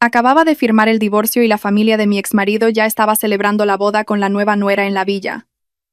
Acababa de firmar el divorcio y la familia de mi exmarido ya estaba celebrando la boda con la nueva nuera en la villa.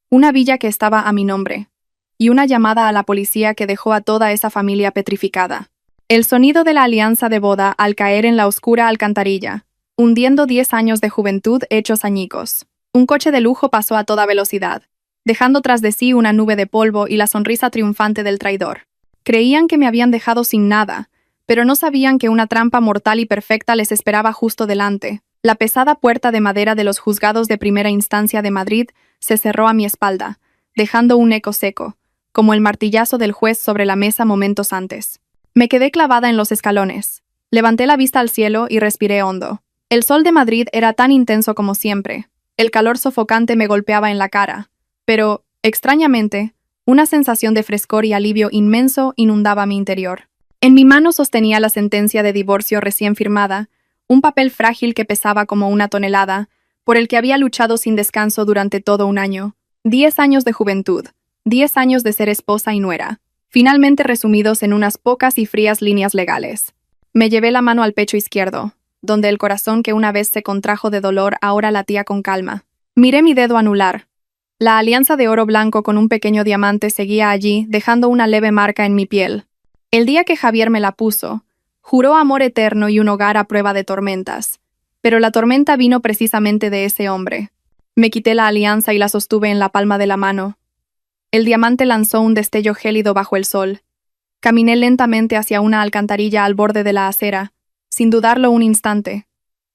Una villa que estaba a mi nombre. Y una llamada a la policía que dejó a toda esa familia petrificada. El sonido de la alianza de boda al caer en la oscura alcantarilla, hundiendo 10 años de juventud hechos añicos. Un coche de lujo pasó a toda velocidad, dejando tras de sí una nube de polvo y la sonrisa triunfante del traidor. Creían que me habían dejado sin nada, pero no sabían que una trampa mortal y perfecta les esperaba justo delante. La pesada puerta de madera de los juzgados de primera instancia de Madrid se cerró a mi espalda, dejando un eco seco, como el martillazo del juez sobre la mesa momentos antes. Me quedé clavada en los escalones. Levanté la vista al cielo y respiré hondo. El sol de Madrid era tan intenso como siempre. El calor sofocante me golpeaba en la cara, pero, extrañamente, una sensación de frescor y alivio inmenso inundaba mi interior. En mi mano sostenía la sentencia de divorcio recién firmada, un papel frágil que pesaba como una tonelada, por el que había luchado sin descanso durante todo un año. 10 años de juventud, 10 años de ser esposa y nuera, finalmente resumidos en unas pocas y frías líneas legales. Me llevé la mano al pecho izquierdo, donde el corazón que una vez se contrajo de dolor ahora latía con calma. Miré mi dedo anular. La alianza de oro blanco con un pequeño diamante seguía allí, dejando una leve marca en mi piel. El día que Javier me la puso, juró amor eterno y un hogar a prueba de tormentas. Pero la tormenta vino precisamente de ese hombre. Me quité la alianza y la sostuve en la palma de la mano. El diamante lanzó un destello gélido bajo el sol. Caminé lentamente hacia una alcantarilla al borde de la acera, sin dudarlo un instante.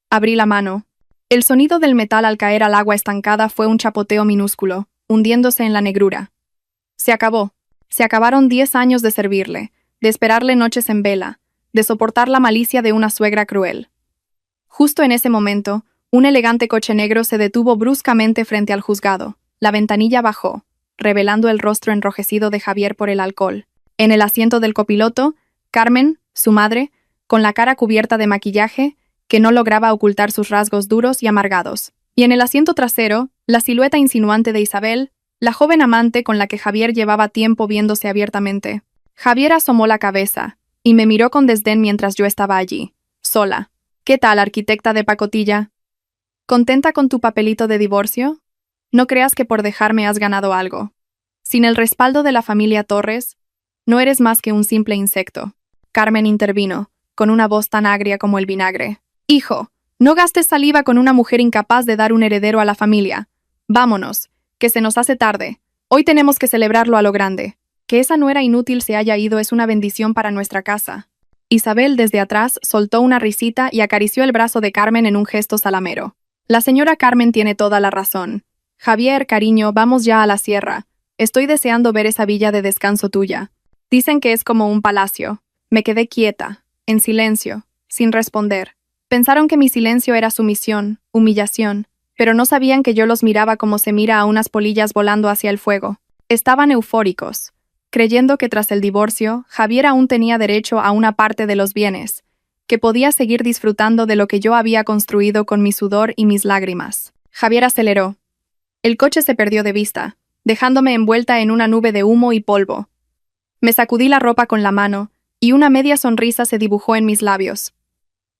Abrí la mano. El sonido del metal al caer al agua estancada fue un chapoteo minúsculo, hundiéndose en la negrura. Se acabó. Se acabaron 10 años de servirle, de esperarle noches en vela, de soportar la malicia de una suegra cruel. Justo en ese momento, un elegante coche negro se detuvo bruscamente frente al juzgado. La ventanilla bajó, revelando el rostro enrojecido de Javier por el alcohol. En el asiento del copiloto, Carmen, su madre, con la cara cubierta de maquillaje, que no lograba ocultar sus rasgos duros y amargados. Y en el asiento trasero, la silueta insinuante de Isabel, la joven amante con la que Javier llevaba tiempo viéndose abiertamente. Javier asomó la cabeza, y me miró con desdén mientras yo estaba allí, sola. ¿Qué tal, arquitecta de pacotilla? ¿Contenta con tu papelito de divorcio? No creas que por dejarme has ganado algo. Sin el respaldo de la familia Torres, no eres más que un simple insecto. Carmen intervino, con una voz tan agria como el vinagre. Hijo, no gastes saliva con una mujer incapaz de dar un heredero a la familia. Vámonos, que se nos hace tarde. Hoy tenemos que celebrarlo a lo grande. Que esa nuera inútil se haya ido es una bendición para nuestra casa. Isabel desde atrás soltó una risita y acarició el brazo de Carmen en un gesto salamero. La señora Carmen tiene toda la razón. Javier, cariño, vamos ya a la sierra. Estoy deseando ver esa villa de descanso tuya. Dicen que es como un palacio. Me quedé quieta, en silencio, sin responder. Pensaron que mi silencio era sumisión, humillación, pero no sabían que yo los miraba como se mira a unas polillas volando hacia el fuego. Estaban eufóricos, creyendo que tras el divorcio, Javier aún tenía derecho a una parte de los bienes, que podía seguir disfrutando de lo que yo había construido con mi sudor y mis lágrimas. Javier aceleró. El coche se perdió de vista, dejándome envuelta en una nube de humo y polvo. Me sacudí la ropa con la mano, y una media sonrisa se dibujó en mis labios.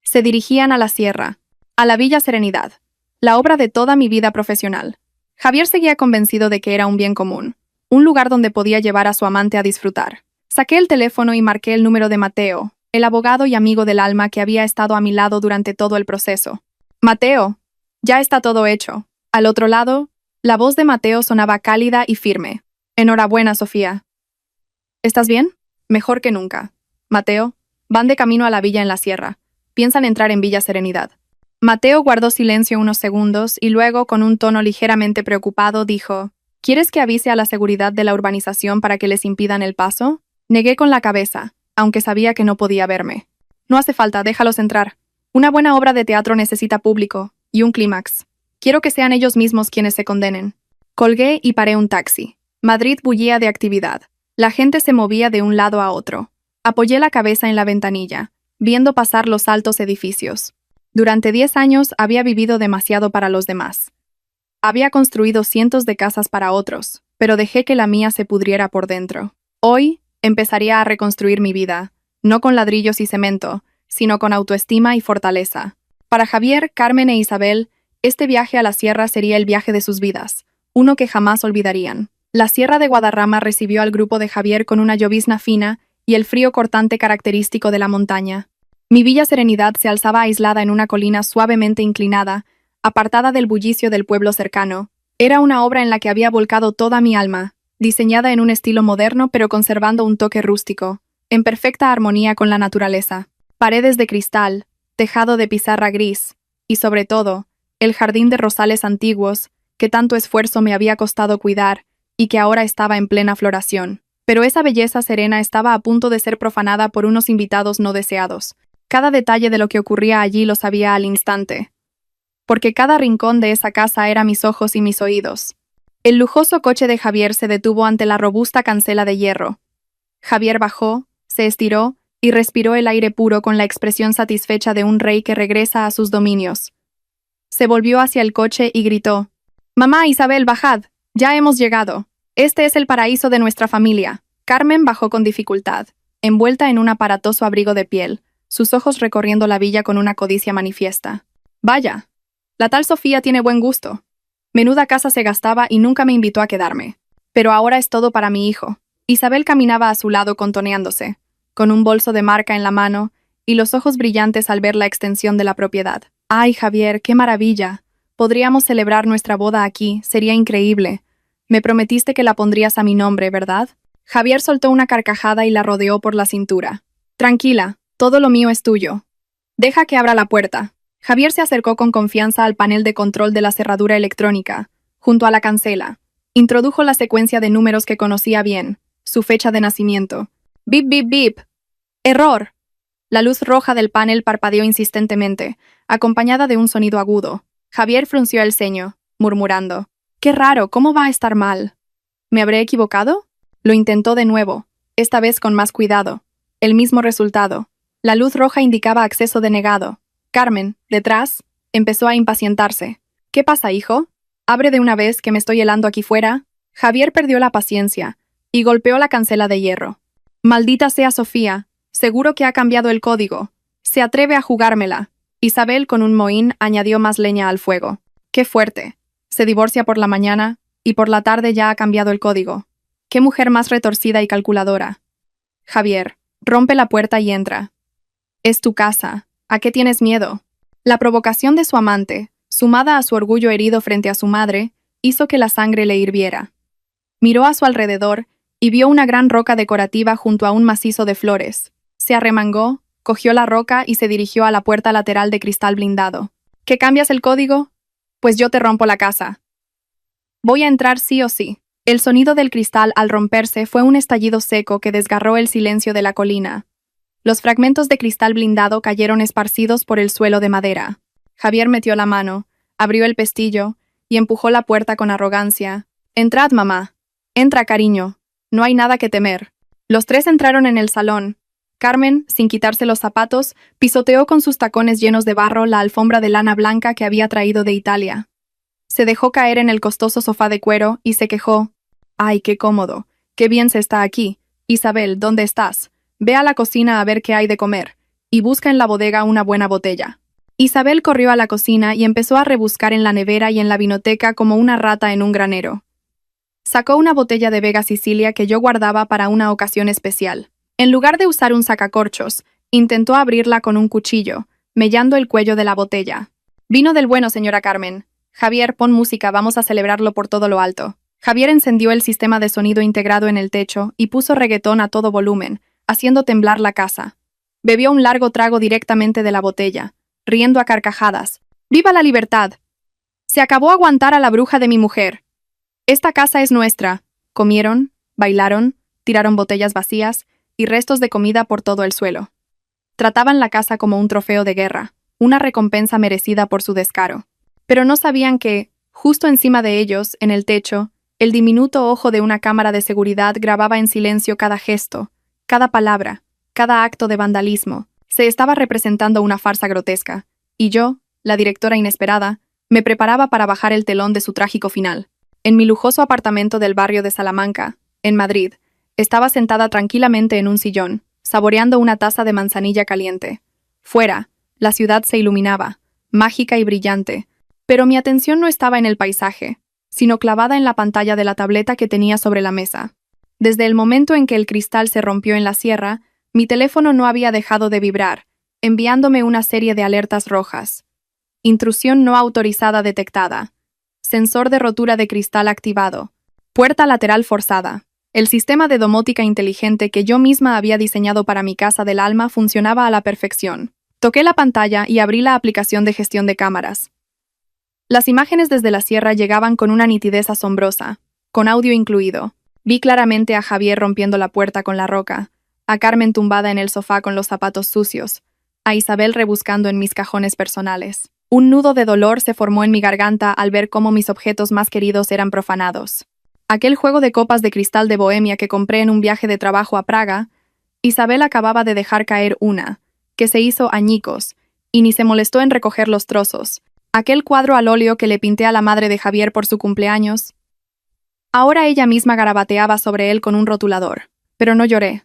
Se dirigían a la sierra, a la Villa Serenidad, la obra de toda mi vida profesional. Javier seguía convencido de que era un bien común, un lugar donde podía llevar a su amante a disfrutar. Saqué el teléfono y marqué el número de Mateo, el abogado y amigo del alma que había estado a mi lado durante todo el proceso. Mateo, ya está todo hecho. Al otro lado, la voz de Mateo sonaba cálida y firme. Enhorabuena, Sofía. ¿Estás bien? Mejor que nunca. Mateo, van de camino a la villa en la sierra. Piensan entrar en Villa Serenidad. Mateo guardó silencio unos segundos y luego, con un tono ligeramente preocupado, dijo: ¿Quieres que avise a la seguridad de la urbanización para que les impidan el paso? Negué con la cabeza, aunque sabía que no podía verme. No hace falta, déjalos entrar. Una buena obra de teatro necesita público, y un clímax. Quiero que sean ellos mismos quienes se condenen. Colgué y paré un taxi. Madrid bullía de actividad. La gente se movía de un lado a otro. Apoyé la cabeza en la ventanilla, viendo pasar los altos edificios. Durante 10 años había vivido demasiado para los demás. Había construido cientos de casas para otros, pero dejé que la mía se pudriera por dentro. Hoy empezaría a reconstruir mi vida, no con ladrillos y cemento, sino con autoestima y fortaleza. Para Javier, Carmen e Isabel, este viaje a la sierra sería el viaje de sus vidas, uno que jamás olvidarían. La sierra de Guadarrama recibió al grupo de Javier con una llovizna fina y el frío cortante característico de la montaña. Mi Villa Serenidad se alzaba aislada en una colina suavemente inclinada, apartada del bullicio del pueblo cercano. Era una obra en la que había volcado toda mi alma, diseñada en un estilo moderno pero conservando un toque rústico, en perfecta armonía con la naturaleza. Paredes de cristal, tejado de pizarra gris, y sobre todo, el jardín de rosales antiguos, que tanto esfuerzo me había costado cuidar, y que ahora estaba en plena floración. Pero esa belleza serena estaba a punto de ser profanada por unos invitados no deseados. Cada detalle de lo que ocurría allí lo sabía al instante, porque cada rincón de esa casa era mis ojos y mis oídos. El lujoso coche de Javier se detuvo ante la robusta cancela de hierro. Javier bajó, se estiró y respiró el aire puro con la expresión satisfecha de un rey que regresa a sus dominios. Se volvió hacia el coche y gritó: «Mamá, Isabel, bajad, ya hemos llegado. Este es el paraíso de nuestra familia». Carmen bajó con dificultad, envuelta en un aparatoso abrigo de piel, sus ojos recorriendo la villa con una codicia manifiesta. «Vaya, la tal Sofía tiene buen gusto. Menuda casa se gastaba y nunca me invitó a quedarme. Pero ahora es todo para mi hijo». Isabel caminaba a su lado contoneándose, con un bolso de marca en la mano y los ojos brillantes al ver la extensión de la propiedad. «Ay, Javier, qué maravilla. Podríamos celebrar nuestra boda aquí, sería increíble. Me prometiste que la pondrías a mi nombre, ¿verdad?» Javier soltó una carcajada y la rodeó por la cintura. «Tranquila, todo lo mío es tuyo. Deja que abra la puerta». Javier se acercó con confianza al panel de control de la cerradura electrónica, junto a la cancela. Introdujo la secuencia de números que conocía bien, su fecha de nacimiento. «Bip, bip, bip. ¡Error!». La luz roja del panel parpadeó insistentemente, acompañada de un sonido agudo. Javier frunció el ceño, murmurando: «Qué raro, ¿cómo va a estar mal? ¿Me habré equivocado?». Lo intentó de nuevo, esta vez con más cuidado. El mismo resultado. La luz roja indicaba acceso denegado. Carmen, detrás, empezó a impacientarse. «¿Qué pasa, hijo? Abre de una vez, que me estoy helando aquí fuera». Javier perdió la paciencia y golpeó la cancela de hierro. «Maldita sea Sofía, seguro que ha cambiado el código. Se atreve a jugármela». Isabel, con un mohín, añadió más leña al fuego. «Qué fuerte. Se divorcia por la mañana y por la tarde ya ha cambiado el código. Qué mujer más retorcida y calculadora». «Javier, rompe la puerta y entra. Es tu casa. ¿A qué tienes miedo?». La provocación de su amante, sumada a su orgullo herido frente a su madre, hizo que la sangre le hirviera. Miró a su alrededor y vio una gran roca decorativa junto a un macizo de flores. Se arremangó, cogió la roca y se dirigió a la puerta lateral de cristal blindado. «¿Que cambias el código? Pues yo te rompo la casa. Voy a entrar sí o sí». El sonido del cristal al romperse fue un estallido seco que desgarró el silencio de la colina. Los fragmentos de cristal blindado cayeron esparcidos por el suelo de madera. Javier metió la mano, abrió el pestillo y empujó la puerta con arrogancia. «Entrad, mamá. Entra, cariño. No hay nada que temer». Los tres entraron en el salón. Carmen, sin quitarse los zapatos, pisoteó con sus tacones llenos de barro la alfombra de lana blanca que había traído de Italia. Se dejó caer en el costoso sofá de cuero y se quejó: «Ay, qué cómodo. Qué bien se está aquí. Isabel, ¿dónde estás? Ve a la cocina a ver qué hay de comer, y busca en la bodega una buena botella». Isabel corrió a la cocina y empezó a rebuscar en la nevera y en la vinoteca como una rata en un granero. Sacó una botella de Vega Sicilia que yo guardaba para una ocasión especial. En lugar de usar un sacacorchos, intentó abrirla con un cuchillo, mellando el cuello de la botella. «Vino del bueno, señora Carmen. Javier, pon música, vamos a celebrarlo por todo lo alto». Javier encendió el sistema de sonido integrado en el techo y puso reggaetón a todo volumen, haciendo temblar la casa. Bebió un largo trago directamente de la botella, riendo a carcajadas. «¡Viva la libertad! Se acabó aguantar a la bruja de mi mujer. Esta casa es nuestra». Comieron, bailaron, tiraron botellas vacías y restos de comida por todo el suelo. Trataban la casa como un trofeo de guerra, una recompensa merecida por su descaro. Pero no sabían que, justo encima de ellos, en el techo, el diminuto ojo de una cámara de seguridad grababa en silencio cada gesto, cada palabra, cada acto de vandalismo. Se estaba representando una farsa grotesca, y yo, la directora inesperada, me preparaba para bajar el telón de su trágico final. En mi lujoso apartamento del barrio de Salamanca, en Madrid, estaba sentada tranquilamente en un sillón, saboreando una taza de manzanilla caliente. Fuera, la ciudad se iluminaba, mágica y brillante. Pero mi atención no estaba en el paisaje, sino clavada en la pantalla de la tableta que tenía sobre la mesa. Desde el momento en que el cristal se rompió en la sierra, mi teléfono no había dejado de vibrar, enviándome una serie de alertas rojas. Intrusión no autorizada detectada. Sensor de rotura de cristal activado. Puerta lateral forzada. El sistema de domótica inteligente que yo misma había diseñado para mi casa del alma funcionaba a la perfección. Toqué la pantalla y abrí la aplicación de gestión de cámaras. Las imágenes desde la sierra llegaban con una nitidez asombrosa, con audio incluido. Vi claramente a Javier rompiendo la puerta con la roca, a Carmen tumbada en el sofá con los zapatos sucios, a Isabel rebuscando en mis cajones personales. Un nudo de dolor se formó en mi garganta al ver cómo mis objetos más queridos eran profanados. Aquel juego de copas de cristal de Bohemia que compré en un viaje de trabajo a Praga, Isabel acababa de dejar caer una, que se hizo añicos, y ni se molestó en recoger los trozos. Aquel cuadro al óleo que le pinté a la madre de Javier por su cumpleaños. Ahora ella misma garabateaba sobre él con un rotulador. Pero no lloré.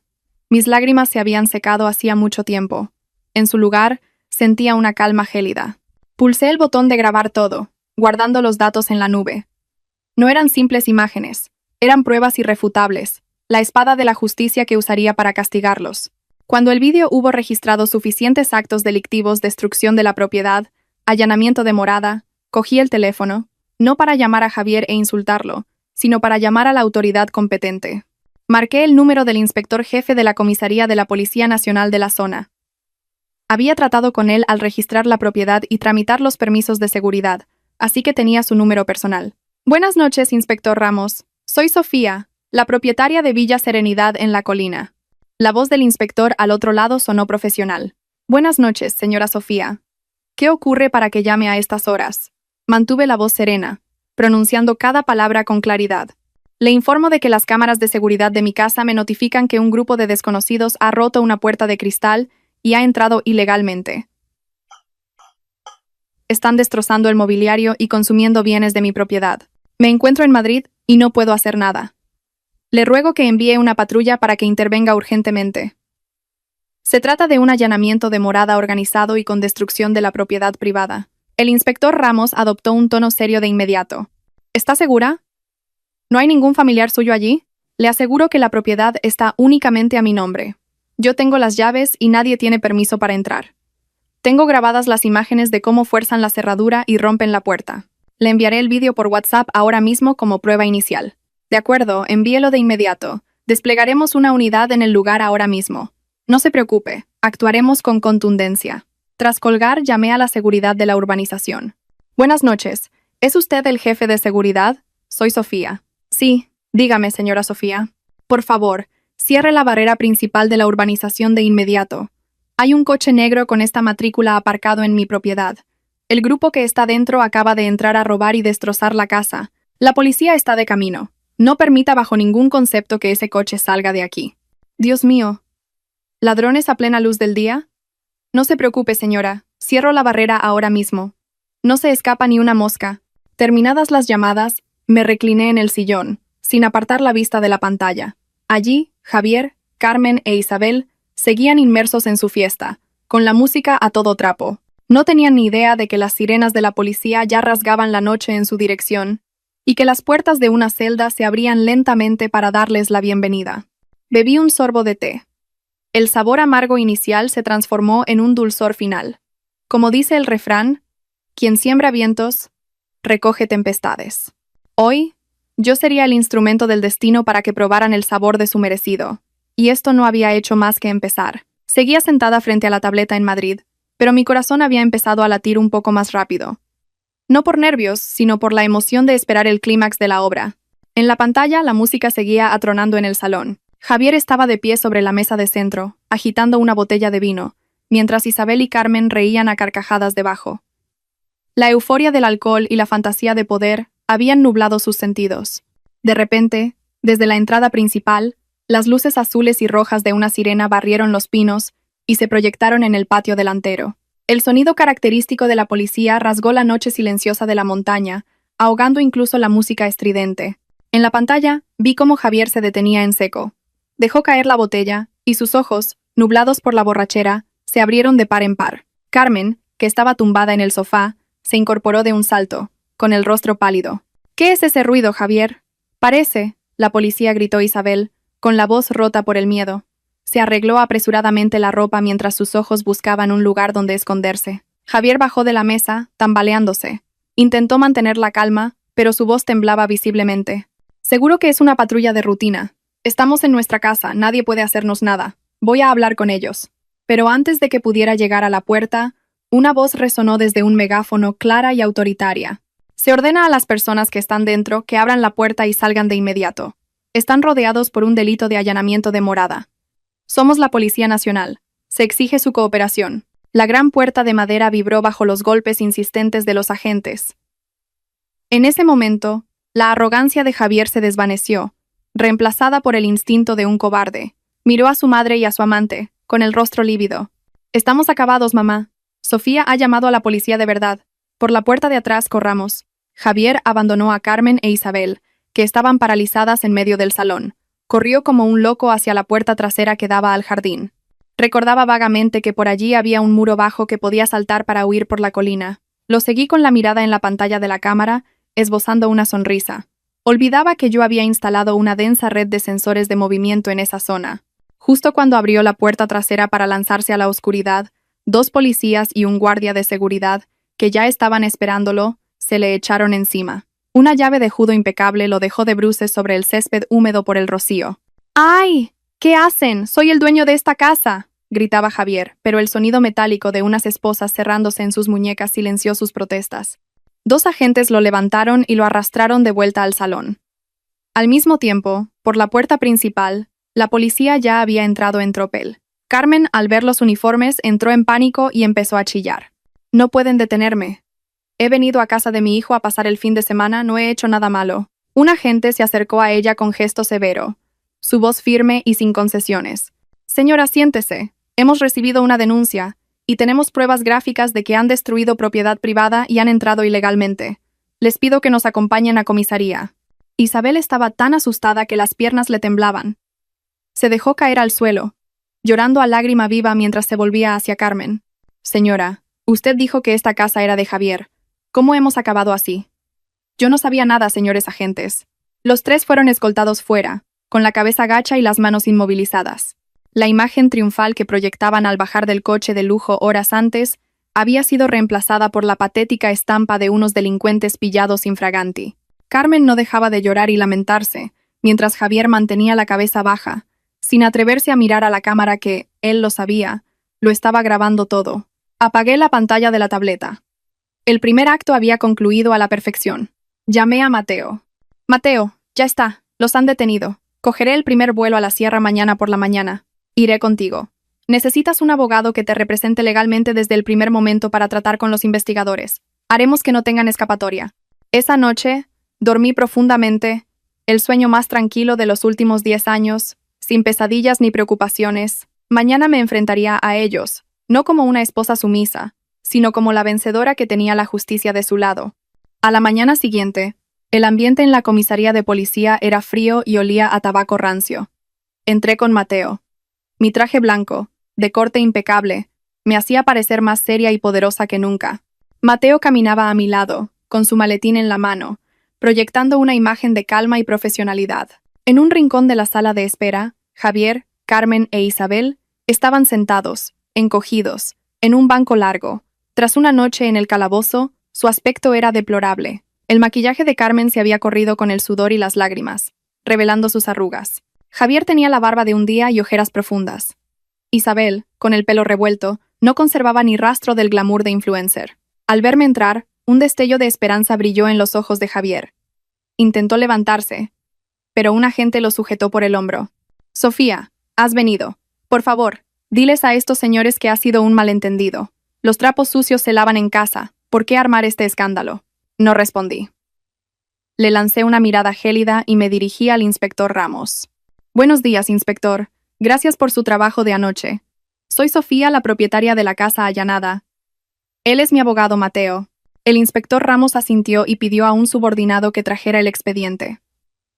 Mis lágrimas se habían secado hacía mucho tiempo. En su lugar, sentía una calma gélida. Pulsé el botón de grabar todo, guardando los datos en la nube. No eran simples imágenes, eran pruebas irrefutables, la espada de la justicia que usaría para castigarlos. Cuando el vídeo hubo registrado suficientes actos delictivos, destrucción de la propiedad, allanamiento de morada, cogí el teléfono, no para llamar a Javier e insultarlo, sino para llamar a la autoridad competente. Marqué el número del inspector jefe de la comisaría de la Policía Nacional de la zona. Había tratado con él al registrar la propiedad y tramitar los permisos de seguridad, así que tenía su número personal. Buenas noches, inspector Ramos. Soy Sofía, la propietaria de Villa Serenidad en La Colina. La voz del inspector al otro lado sonó profesional. Buenas noches, señora Sofía. ¿Qué ocurre para que llame a estas horas? Mantuve la voz serena, pronunciando cada palabra con claridad. Le informo de que las cámaras de seguridad de mi casa me notifican que un grupo de desconocidos ha roto una puerta de cristal y ha entrado ilegalmente. Están destrozando el mobiliario y consumiendo bienes de mi propiedad. Me encuentro en Madrid y no puedo hacer nada. Le ruego que envíe una patrulla para que intervenga urgentemente. Se trata de un allanamiento de morada organizado y con destrucción de la propiedad privada. El inspector Ramos adoptó un tono serio de inmediato. ¿Está segura? ¿No hay ningún familiar suyo allí? Le aseguro que la propiedad está únicamente a mi nombre. Yo tengo las llaves y nadie tiene permiso para entrar. Tengo grabadas las imágenes de cómo fuerzan la cerradura y rompen la puerta. Le enviaré el vídeo por WhatsApp ahora mismo como prueba inicial. De acuerdo, envíelo de inmediato. Desplegaremos una unidad en el lugar ahora mismo. No se preocupe, actuaremos con contundencia. Tras colgar, llamé a la seguridad de la urbanización. Buenas noches. ¿Es usted el jefe de seguridad? Soy Sofía. Sí, dígame, señora Sofía. Por favor, cierre la barrera principal de la urbanización de inmediato. Hay un coche negro con esta matrícula aparcado en mi propiedad. El grupo que está dentro acaba de entrar a robar y destrozar la casa. La policía está de camino. No permita bajo ningún concepto que ese coche salga de aquí. Dios mío. ¿Ladrones a plena luz del día? No se preocupe, señora. Cierro la barrera ahora mismo. No se escapa ni una mosca. Terminadas las llamadas, me recliné en el sillón, sin apartar la vista de la pantalla. Allí, Javier, Carmen e Isabel seguían inmersos en su fiesta, con la música a todo trapo. No tenían ni idea de que las sirenas de la policía ya rasgaban la noche en su dirección, y que las puertas de una celda se abrían lentamente para darles la bienvenida. Bebí un sorbo de té. El sabor amargo inicial se transformó en un dulzor final. Como dice el refrán, quien siembra vientos, recoge tempestades. Hoy, yo sería el instrumento del destino para que probaran el sabor de su merecido, y esto no había hecho más que empezar. Seguía sentada frente a la tableta en Madrid, pero mi corazón había empezado a latir un poco más rápido. No por nervios, sino por la emoción de esperar el clímax de la obra. En la pantalla, la música seguía atronando en el salón. Javier estaba de pie sobre la mesa de centro, agitando una botella de vino, mientras Isabel y Carmen reían a carcajadas debajo. La euforia del alcohol y la fantasía de poder habían nublado sus sentidos. De repente, desde la entrada principal, las luces azules y rojas de una sirena barrieron los pinos y se proyectaron en el patio delantero. El sonido característico de la policía rasgó la noche silenciosa de la montaña, ahogando incluso la música estridente. En la pantalla, vi cómo Javier se detenía en seco. Dejó caer la botella, y sus ojos, nublados por la borrachera, se abrieron de par en par. Carmen, que estaba tumbada en el sofá, se incorporó de un salto, con el rostro pálido. ¿Qué es ese ruido, Javier? Parece, la policía gritó Isabel, con la voz rota por el miedo. Se arregló apresuradamente la ropa mientras sus ojos buscaban un lugar donde esconderse. Javier bajó de la mesa, tambaleándose. Intentó mantener la calma, pero su voz temblaba visiblemente. Seguro que es una patrulla de rutina. Estamos en nuestra casa, nadie puede hacernos nada. Voy a hablar con ellos. Pero antes de que pudiera llegar a la puerta, una voz resonó desde un megáfono clara y autoritaria. Se ordena a las personas que están dentro que abran la puerta y salgan de inmediato. Están rodeados por un delito de allanamiento de morada. Somos la Policía Nacional. Se exige su cooperación. La gran puerta de madera vibró bajo los golpes insistentes de los agentes. En ese momento, la arrogancia de Javier se desvaneció, reemplazada por el instinto de un cobarde. Miró a su madre y a su amante, con el rostro lívido. Estamos acabados, mamá. Sofía ha llamado a la policía de verdad. Por la puerta de atrás corramos. Javier abandonó a Carmen e Isabel, que estaban paralizadas en medio del salón. Corrió como un loco hacia la puerta trasera que daba al jardín. Recordaba vagamente que por allí había un muro bajo que podía saltar para huir por la colina. Lo seguí con la mirada en la pantalla de la cámara, esbozando una sonrisa. Olvidaba que yo había instalado una densa red de sensores de movimiento en esa zona. Justo cuando abrió la puerta trasera para lanzarse a la oscuridad, 2 policías y un guardia de seguridad, que ya estaban esperándolo, se le echaron encima. Una llave de judo impecable lo dejó de bruces sobre el césped húmedo por el rocío. ¡Ay! ¿Qué hacen? Soy el dueño de esta casa, gritaba Javier, pero el sonido metálico de unas esposas cerrándose en sus muñecas silenció sus protestas. 2 agentes lo levantaron y lo arrastraron de vuelta al salón. Al mismo tiempo, por la puerta principal, la policía ya había entrado en tropel. Carmen, al ver los uniformes, entró en pánico y empezó a chillar. No pueden detenerme. He venido a casa de mi hijo a pasar el fin de semana, no he hecho nada malo. Un agente se acercó a ella con gesto severo, su voz firme y sin concesiones. Señora, siéntese. Hemos recibido una denuncia, y tenemos pruebas gráficas de que han destruido propiedad privada y han entrado ilegalmente. Les pido que nos acompañen a comisaría. Isabel estaba tan asustada que las piernas le temblaban. Se dejó caer al suelo, llorando a lágrima viva mientras se volvía hacia Carmen. Señora, usted dijo que esta casa era de Javier. ¿Cómo hemos acabado así? Yo no sabía nada, señores agentes. Los 3 fueron escoltados fuera, con la cabeza gacha y las manos inmovilizadas. La imagen triunfal que proyectaban al bajar del coche de lujo horas antes había sido reemplazada por la patética estampa de unos delincuentes pillados infraganti. Carmen no dejaba de llorar y lamentarse, mientras Javier mantenía la cabeza baja, sin atreverse a mirar a la cámara que, él lo sabía, lo estaba grabando todo. Apagué la pantalla de la tableta. El primer acto había concluido a la perfección. Llamé a Mateo. Mateo, ya está, los han detenido. Cogeré el primer vuelo a la sierra mañana por la mañana. Iré contigo. Necesitas un abogado que te represente legalmente desde el primer momento para tratar con los investigadores. Haremos que no tengan escapatoria. Esa noche, dormí profundamente, el sueño más tranquilo de los últimos 10 años, sin pesadillas ni preocupaciones. Mañana me enfrentaría a ellos, no como una esposa sumisa, sino como la vencedora que tenía la justicia de su lado. A la mañana siguiente, el ambiente en la comisaría de policía era frío y olía a tabaco rancio. Entré con Mateo. Mi traje blanco, de corte impecable, me hacía parecer más seria y poderosa que nunca. Mateo caminaba a mi lado, con su maletín en la mano, proyectando una imagen de calma y profesionalidad. En un rincón de la sala de espera, Javier, Carmen e Isabel estaban sentados, encogidos, en un banco largo. Tras una noche en el calabozo, su aspecto era deplorable. El maquillaje de Carmen se había corrido con el sudor y las lágrimas, revelando sus arrugas. Javier tenía la barba de un día y ojeras profundas. Isabel, con el pelo revuelto, no conservaba ni rastro del glamour de influencer. Al verme entrar, un destello de esperanza brilló en los ojos de Javier. Intentó levantarse, pero un agente lo sujetó por el hombro. Sofía, has venido. Por favor, diles a estos señores que ha sido un malentendido. Los trapos sucios se lavan en casa. ¿Por qué armar este escándalo? No respondí. Le lancé una mirada gélida y me dirigí al inspector Ramos. Buenos días, inspector. Gracias por su trabajo de anoche. Soy Sofía, la propietaria de la casa allanada. Él es mi abogado, Mateo. El inspector Ramos asintió y pidió a un subordinado que trajera el expediente.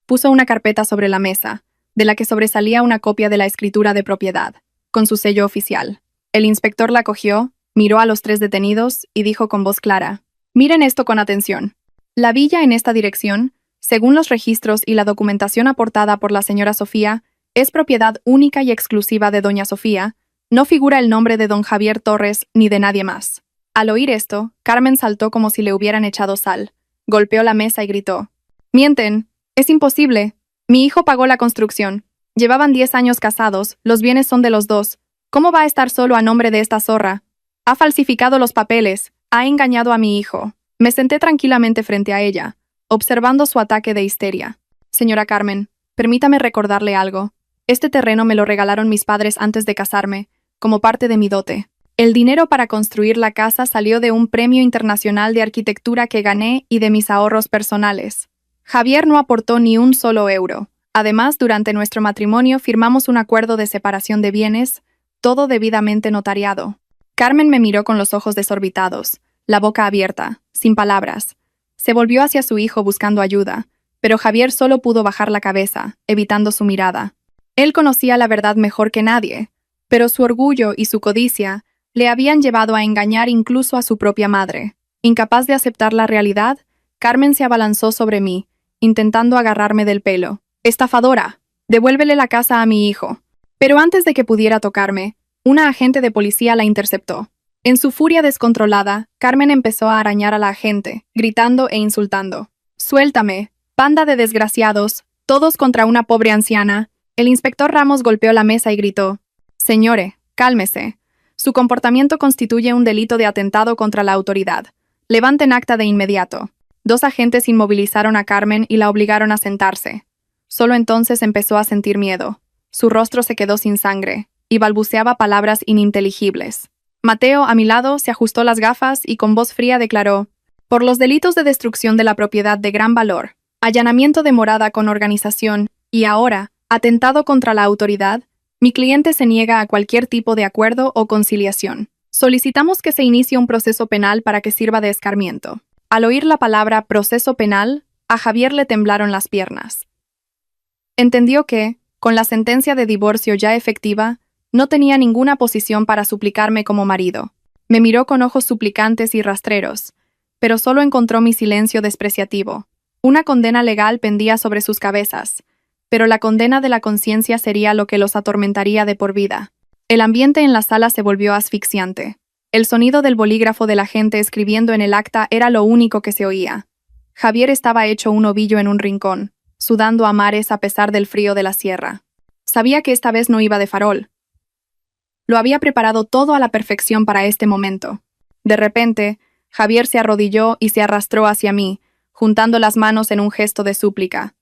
Puso una carpeta sobre la mesa, de la que sobresalía una copia de la escritura de propiedad, con su sello oficial. El inspector la cogió, Miró a los tres detenidos y dijo con voz clara: «Miren esto con atención. La villa en esta dirección, según los registros y la documentación aportada por la señora Sofía, es propiedad única y exclusiva de doña Sofía. No figura el nombre de don Javier Torres ni de nadie más». Al oír esto, Carmen saltó como si le hubieran echado sal. Golpeó la mesa y gritó: «¡Mienten! ¡Es imposible! Mi hijo pagó la construcción. Llevaban 10 años casados, los bienes son de los dos. ¿Cómo va a estar solo a nombre de esta zorra? Ha falsificado los papeles, ha engañado a mi hijo». Me senté tranquilamente frente a ella, observando su ataque de histeria. «Señora Carmen, permítame recordarle algo. Este terreno me lo regalaron mis padres antes de casarme, como parte de mi dote. El dinero para construir la casa salió de un premio internacional de arquitectura que gané y de mis ahorros personales. Javier no aportó ni un solo euro. Además, durante nuestro matrimonio firmamos un acuerdo de separación de bienes, todo debidamente notariado». Carmen me miró con los ojos desorbitados, la boca abierta, sin palabras. Se volvió hacia su hijo buscando ayuda, pero Javier solo pudo bajar la cabeza, evitando su mirada. Él conocía la verdad mejor que nadie, pero su orgullo y su codicia le habían llevado a engañar incluso a su propia madre. Incapaz de aceptar la realidad, Carmen se abalanzó sobre mí, intentando agarrarme del pelo. «¡Estafadora! Devuélvele la casa a mi hijo». Pero antes de que pudiera tocarme, una agente de policía la interceptó. En su furia descontrolada, Carmen empezó a arañar a la agente, gritando e insultando. «¡Suéltame! ¡Banda de desgraciados! Todos contra una pobre anciana». El inspector Ramos golpeó la mesa y gritó: «Señore, cálmese. Su comportamiento constituye un delito de atentado contra la autoridad. Levanten acta de inmediato». 2 agentes inmovilizaron a Carmen y la obligaron a sentarse. Solo entonces empezó a sentir miedo. Su rostro se quedó sin sangre, y balbuceaba palabras ininteligibles. Mateo, a mi lado, se ajustó las gafas y con voz fría declaró: «Por los delitos de destrucción de la propiedad de gran valor, allanamiento de morada con organización y ahora, atentado contra la autoridad, mi cliente se niega a cualquier tipo de acuerdo o conciliación. Solicitamos que se inicie un proceso penal para que sirva de escarmiento». Al oír la palabra proceso penal, a Javier le temblaron las piernas. Entendió que, con la sentencia de divorcio ya efectiva, no tenía ninguna posición para suplicarme como marido. Me miró con ojos suplicantes y rastreros, pero solo encontró mi silencio despreciativo. Una condena legal pendía sobre sus cabezas, pero la condena de la conciencia sería lo que los atormentaría de por vida. El ambiente en la sala se volvió asfixiante. El sonido del bolígrafo de la gente escribiendo en el acta era lo único que se oía. Javier estaba hecho un ovillo en un rincón, sudando a mares a pesar del frío de la sierra. Sabía que esta vez no iba de farol. Lo había preparado todo a la perfección para este momento. De repente, Javier se arrodilló y se arrastró hacia mí, juntando las manos en un gesto de súplica.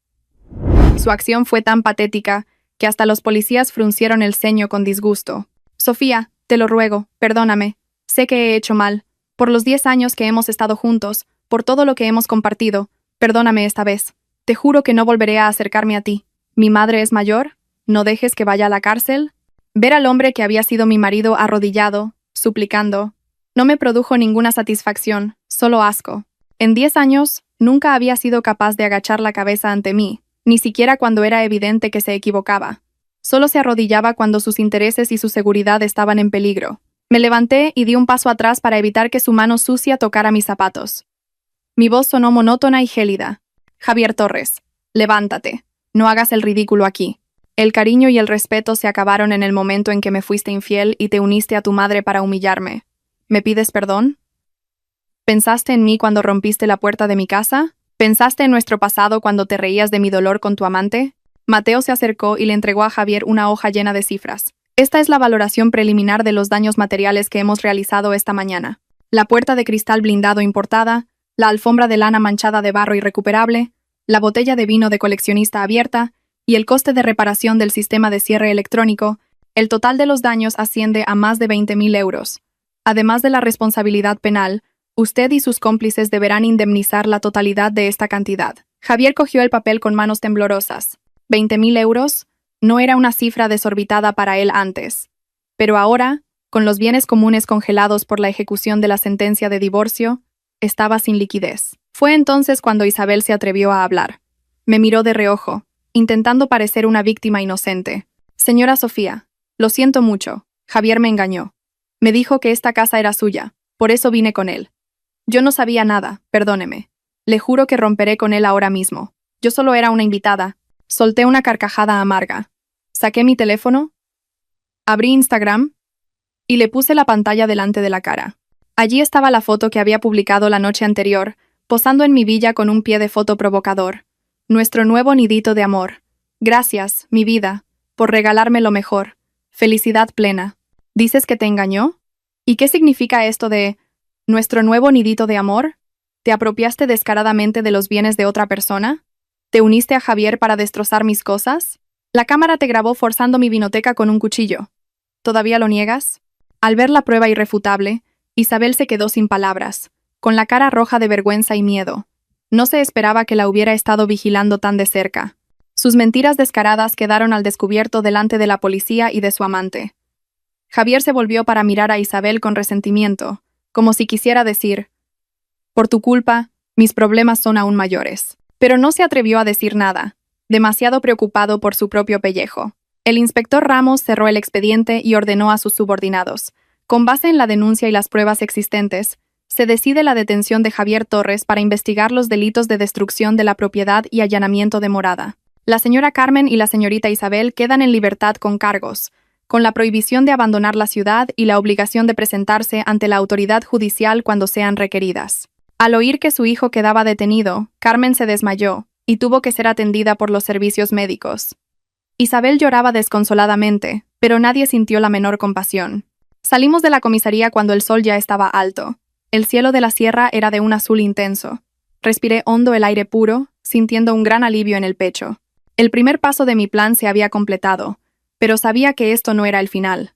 Su acción fue tan patética que hasta los policías fruncieron el ceño con disgusto. «Sofía, te lo ruego, perdóname. Sé que he hecho mal. Por los 10 años que hemos estado juntos, por todo lo que hemos compartido, perdóname esta vez. Te juro que no volveré a acercarme a ti. Mi madre es mayor. No dejes que vaya a la cárcel». Ver al hombre que había sido mi marido arrodillado, suplicando, no me produjo ninguna satisfacción, solo asco. En 10 años, nunca había sido capaz de agachar la cabeza ante mí, ni siquiera cuando era evidente que se equivocaba. Solo se arrodillaba cuando sus intereses y su seguridad estaban en peligro. Me levanté y di un paso atrás para evitar que su mano sucia tocara mis zapatos. Mi voz sonó monótona y gélida. «Javier Torres, levántate. No hagas el ridículo aquí. El cariño y el respeto se acabaron en el momento en que me fuiste infiel y te uniste a tu madre para humillarme. ¿Me pides perdón? ¿Pensaste en mí cuando rompiste la puerta de mi casa? ¿Pensaste en nuestro pasado cuando te reías de mi dolor con tu amante?» Mateo se acercó y le entregó a Javier una hoja llena de cifras. «Esta es la valoración preliminar de los daños materiales que hemos realizado esta mañana. La puerta de cristal blindado importada, la alfombra de lana manchada de barro irrecuperable, la botella de vino de coleccionista abierta, y el coste de reparación del sistema de cierre electrónico, el total de los daños asciende a más de 20.000 euros. Además de la responsabilidad penal, usted y sus cómplices deberán indemnizar la totalidad de esta cantidad». Javier cogió el papel con manos temblorosas. 20.000 euros no era una cifra desorbitada para él antes. Pero ahora, con los bienes comunes congelados por la ejecución de la sentencia de divorcio, estaba sin liquidez. Fue entonces cuando Isabel se atrevió a hablar. Me miró de reojo, intentando parecer una víctima inocente. «Señora Sofía, lo siento mucho. Javier me engañó. Me dijo que esta casa era suya, por eso vine con él. Yo no sabía nada, perdóneme. Le juro que romperé con él ahora mismo. Yo solo era una invitada. Solté una carcajada amarga. Saqué mi teléfono, abrí Instagram y le puse la pantalla delante de la cara. Allí estaba la foto que había publicado la noche anterior, posando en mi villa con un pie de foto provocador. Nuestro nuevo nidito de amor. Gracias, mi vida, por regalarme lo mejor. Felicidad plena. ¿Dices que te engañó? ¿Y qué significa esto de nuestro nuevo nidito de amor? ¿Te apropiaste descaradamente de los bienes de otra persona? ¿Te uniste a Javier para destrozar mis cosas? La cámara te grabó forzando mi vinoteca con un cuchillo. ¿Todavía lo niegas? Al ver la prueba irrefutable, Isabel se quedó sin palabras, con la cara roja de vergüenza y miedo. No se esperaba que la hubiera estado vigilando tan de cerca. Sus mentiras descaradas quedaron al descubierto delante de la policía y de su amante. Javier se volvió para mirar a Isabel con resentimiento, como si quisiera decir: por tu culpa, mis problemas son aún mayores. Pero no se atrevió a decir nada, demasiado preocupado por su propio pellejo. El inspector Ramos cerró el expediente y ordenó a sus subordinados: con base en la denuncia y las pruebas existentes, se decide la detención de Javier Torres para investigar los delitos de destrucción de la propiedad y allanamiento de morada. La señora Carmen y la señorita Isabel quedan en libertad con cargos, con la prohibición de abandonar la ciudad y la obligación de presentarse ante la autoridad judicial cuando sean requeridas. Al oír que su hijo quedaba detenido, Carmen se desmayó y tuvo que ser atendida por los servicios médicos. Isabel lloraba desconsoladamente, pero nadie sintió la menor compasión. Salimos de la comisaría cuando el sol ya estaba alto. El cielo de la sierra era de un azul intenso. Respiré hondo el aire puro, sintiendo un gran alivio en el pecho. El primer paso de mi plan se había completado, pero sabía que esto no era el final.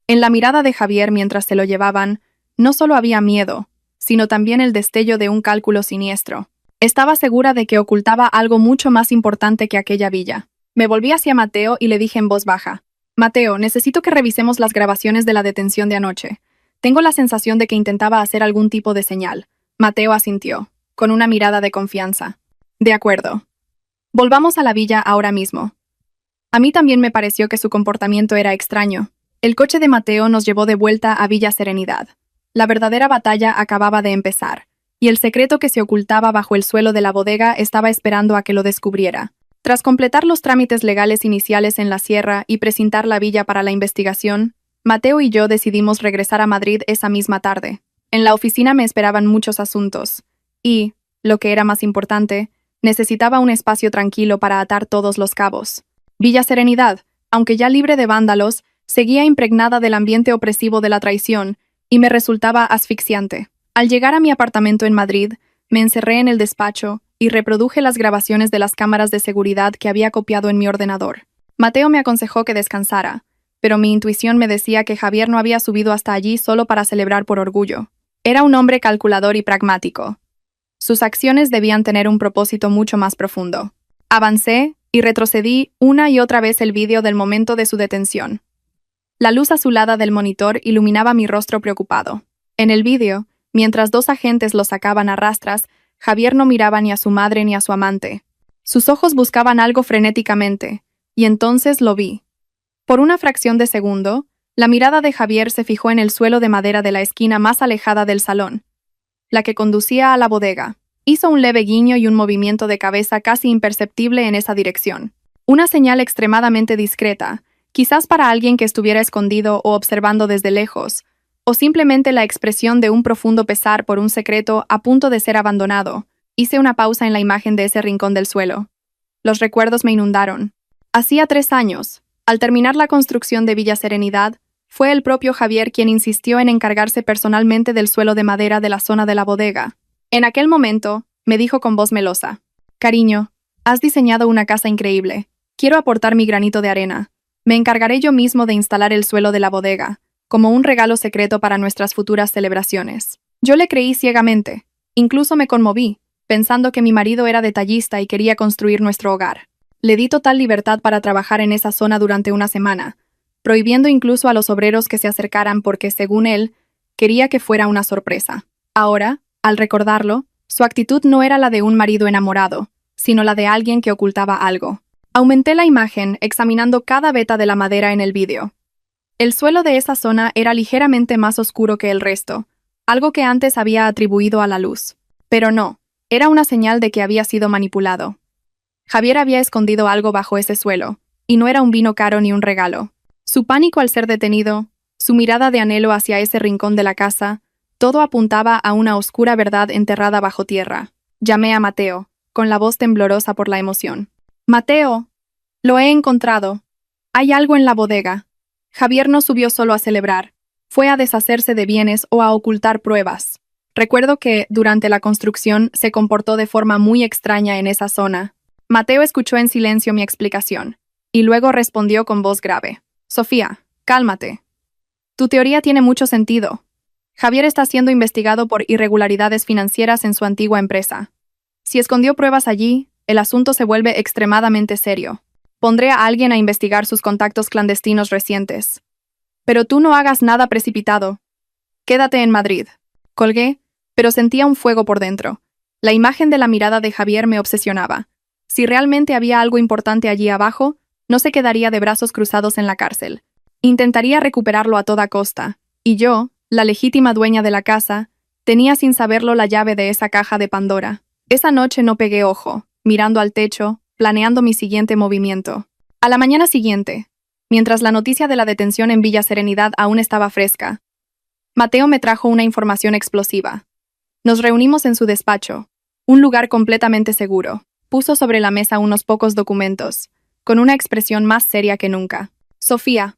En la mirada de Javier mientras se lo llevaban, no solo había miedo, sino también el destello de un cálculo siniestro. Estaba segura de que ocultaba algo mucho más importante que aquella villa. Me volví hacia Mateo y le dije en voz baja: Mateo, necesito que revisemos las grabaciones de la detención de anoche. Tengo la sensación de que intentaba hacer algún tipo de señal. Mateo asintió, con una mirada de confianza. De acuerdo. Volvamos a la villa ahora mismo. A mí también me pareció que su comportamiento era extraño. El coche de Mateo nos llevó de vuelta a Villa Serenidad. La verdadera batalla acababa de empezar, y el secreto que se ocultaba bajo el suelo de la bodega estaba esperando a que lo descubriera. Tras completar los trámites legales iniciales en la sierra y precintar la villa para la investigación, Mateo y yo decidimos regresar a Madrid esa misma tarde. En la oficina me esperaban muchos asuntos, y, lo que era más importante, necesitaba un espacio tranquilo para atar todos los cabos. Villa Serenidad, aunque ya libre de vándalos, seguía impregnada del ambiente opresivo de la traición, y me resultaba asfixiante. Al llegar a mi apartamento en Madrid, me encerré en el despacho y reproduje las grabaciones de las cámaras de seguridad que había copiado en mi ordenador. Mateo me aconsejó que descansara, pero mi intuición me decía que Javier no había subido hasta allí solo para celebrar por orgullo. Era un hombre calculador y pragmático. Sus acciones debían tener un propósito mucho más profundo. Avancé y retrocedí una y otra vez el vídeo del momento de su detención. La luz azulada del monitor iluminaba mi rostro preocupado. En el vídeo, mientras dos agentes lo sacaban a rastras, Javier no miraba ni a su madre ni a su amante. Sus ojos buscaban algo frenéticamente, y entonces lo vi. Por una fracción de segundo, la mirada de Javier se fijó en el suelo de madera de la esquina más alejada del salón, la que conducía a la bodega. Hizo un leve guiño y un movimiento de cabeza casi imperceptible en esa dirección. Una señal extremadamente discreta, quizás para alguien que estuviera escondido o observando desde lejos, o simplemente la expresión de un profundo pesar por un secreto a punto de ser abandonado. Hice una pausa en la imagen de ese rincón del suelo. Los recuerdos me inundaron. Hacía 3 años, al terminar la construcción de Villa Serenidad, fue el propio Javier quien insistió en encargarse personalmente del suelo de madera de la zona de la bodega. En aquel momento, me dijo con voz melosa: Cariño, has diseñado una casa increíble. Quiero aportar mi granito de arena. Me encargaré yo mismo de instalar el suelo de la bodega, como un regalo secreto para nuestras futuras celebraciones. Yo le creí ciegamente. Incluso me conmoví, pensando que mi marido era detallista y quería construir nuestro hogar. Le di total libertad para trabajar en esa zona durante una semana, prohibiendo incluso a los obreros que se acercaran porque, según él, quería que fuera una sorpresa. Ahora, al recordarlo, su actitud no era la de un marido enamorado, sino la de alguien que ocultaba algo. Aumenté la imagen, examinando cada veta de la madera en el vídeo. El suelo de esa zona era ligeramente más oscuro que el resto, algo que antes había atribuido a la luz. Pero no, era una señal de que había sido manipulado. Javier había escondido algo bajo ese suelo, y no era un vino caro ni un regalo. Su pánico al ser detenido, su mirada de anhelo hacia ese rincón de la casa, todo apuntaba a una oscura verdad enterrada bajo tierra. Llamé a Mateo, con la voz temblorosa por la emoción. «Mateo, lo he encontrado. Hay algo en la bodega». Javier no subió solo a celebrar, fue a deshacerse de bienes o a ocultar pruebas. Recuerdo que, durante la construcción, se comportó de forma muy extraña en esa zona. Mateo escuchó en silencio mi explicación, y luego respondió con voz grave. «Sofía, cálmate. Tu teoría tiene mucho sentido. Javier está siendo investigado por irregularidades financieras en su antigua empresa. Si escondió pruebas allí, el asunto se vuelve extremadamente serio. Pondré a alguien a investigar sus contactos clandestinos recientes. Pero tú no hagas nada precipitado. Quédate en Madrid». Colgué, pero sentía un fuego por dentro. La imagen de la mirada de Javier me obsesionaba. Si realmente había algo importante allí abajo, no se quedaría de brazos cruzados en la cárcel. Intentaría recuperarlo a toda costa, y yo, la legítima dueña de la casa, tenía sin saberlo la llave de esa caja de Pandora. Esa noche no pegué ojo, mirando al techo, planeando mi siguiente movimiento. A la mañana siguiente, mientras la noticia de la detención en Villa Serenidad aún estaba fresca, Mateo me trajo una información explosiva. Nos reunimos en su despacho, un lugar completamente seguro. Puso sobre la mesa unos pocos documentos, con una expresión más seria que nunca. «Sofía,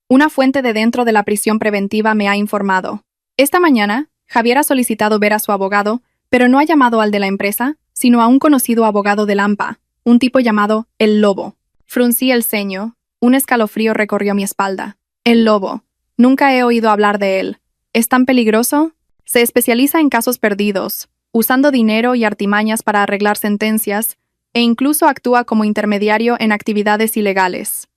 una fuente de dentro de la prisión preventiva me ha informado. Esta mañana, Javier ha solicitado ver a su abogado, pero no ha llamado al de la empresa, sino a un conocido abogado de Lampa, un tipo llamado El Lobo». Fruncí el ceño, un escalofrío recorrió mi espalda. El Lobo. Nunca he oído hablar de él. ¿Es tan peligroso? Se especializa en casos perdidos, usando dinero y artimañas para arreglar sentencias, e incluso actúa como intermediario en actividades ilegales.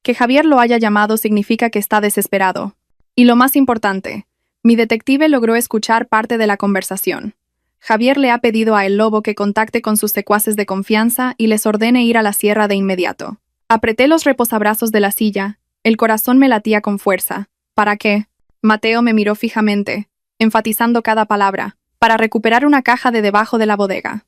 Que Javier lo haya llamado significa que está desesperado. Y lo más importante, mi detective logró escuchar parte de la conversación. Javier le ha pedido a El Lobo que contacte con sus secuaces de confianza y les ordene ir a la sierra de inmediato. Apreté los reposabrazos de la silla, el corazón me latía con fuerza. ¿Para qué? Mateo me miró fijamente, enfatizando cada palabra, para recuperar una caja de debajo de la bodega.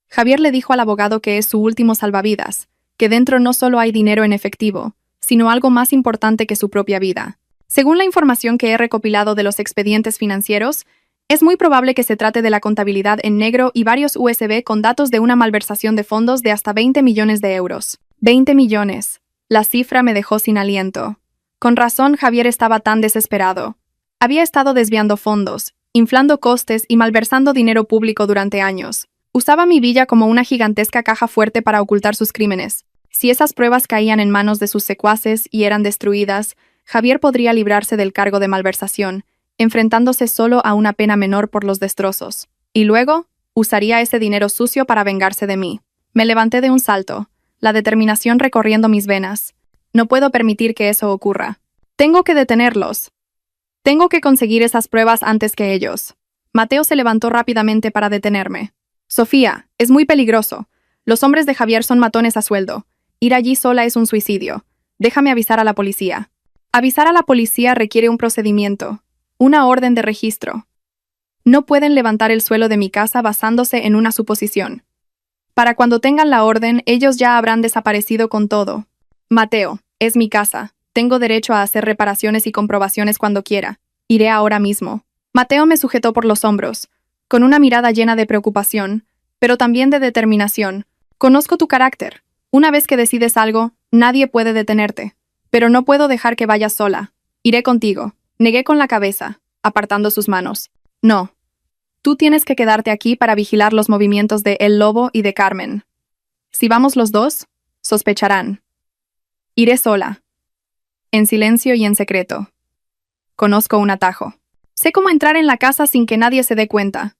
Javier le dijo al abogado que es su último salvavidas, que dentro no solo hay dinero en efectivo, sino algo más importante que su propia vida. Según la información que he recopilado de los expedientes financieros, es muy probable que se trate de la contabilidad en negro y varios USB con datos de una malversación de fondos de hasta 20 millones de euros. 20 millones. La cifra me dejó sin aliento. Con razón, Javier estaba tan desesperado. Había estado desviando fondos, inflando costes y malversando dinero público durante años. Usaba mi villa como una gigantesca caja fuerte para ocultar sus crímenes. Si esas pruebas caían en manos de sus secuaces y eran destruidas, Javier podría librarse del cargo de malversación, enfrentándose solo a una pena menor por los destrozos. Y luego, usaría ese dinero sucio para vengarse de mí. Me levanté de un salto, la determinación recorriendo mis venas. No puedo permitir que eso ocurra. Tengo que detenerlos. Tengo que conseguir esas pruebas antes que ellos. Mateo se levantó rápidamente para detenerme. «Sofía, es muy peligroso. Los hombres de Javier son matones a sueldo. Ir allí sola es un suicidio. Déjame avisar a la policía». Avisar a la policía requiere un procedimiento, una orden de registro. No pueden levantar el suelo de mi casa basándose en una suposición. Para cuando tengan la orden, ellos ya habrán desaparecido con todo. Mateo, es mi casa. Tengo derecho a hacer reparaciones y comprobaciones cuando quiera. Iré ahora mismo. Mateo me sujetó por los hombros, con una mirada llena de preocupación, pero también de determinación. Conozco tu carácter. Una vez que decides algo, nadie puede detenerte. Pero no puedo dejar que vayas sola. Iré contigo. Negué con la cabeza, apartando sus manos. No. Tú tienes que quedarte aquí para vigilar los movimientos de El Lobo y de Carmen. Si vamos los dos, sospecharán. Iré sola. En silencio y en secreto. Conozco un atajo. Sé cómo entrar en la casa sin que nadie se dé cuenta.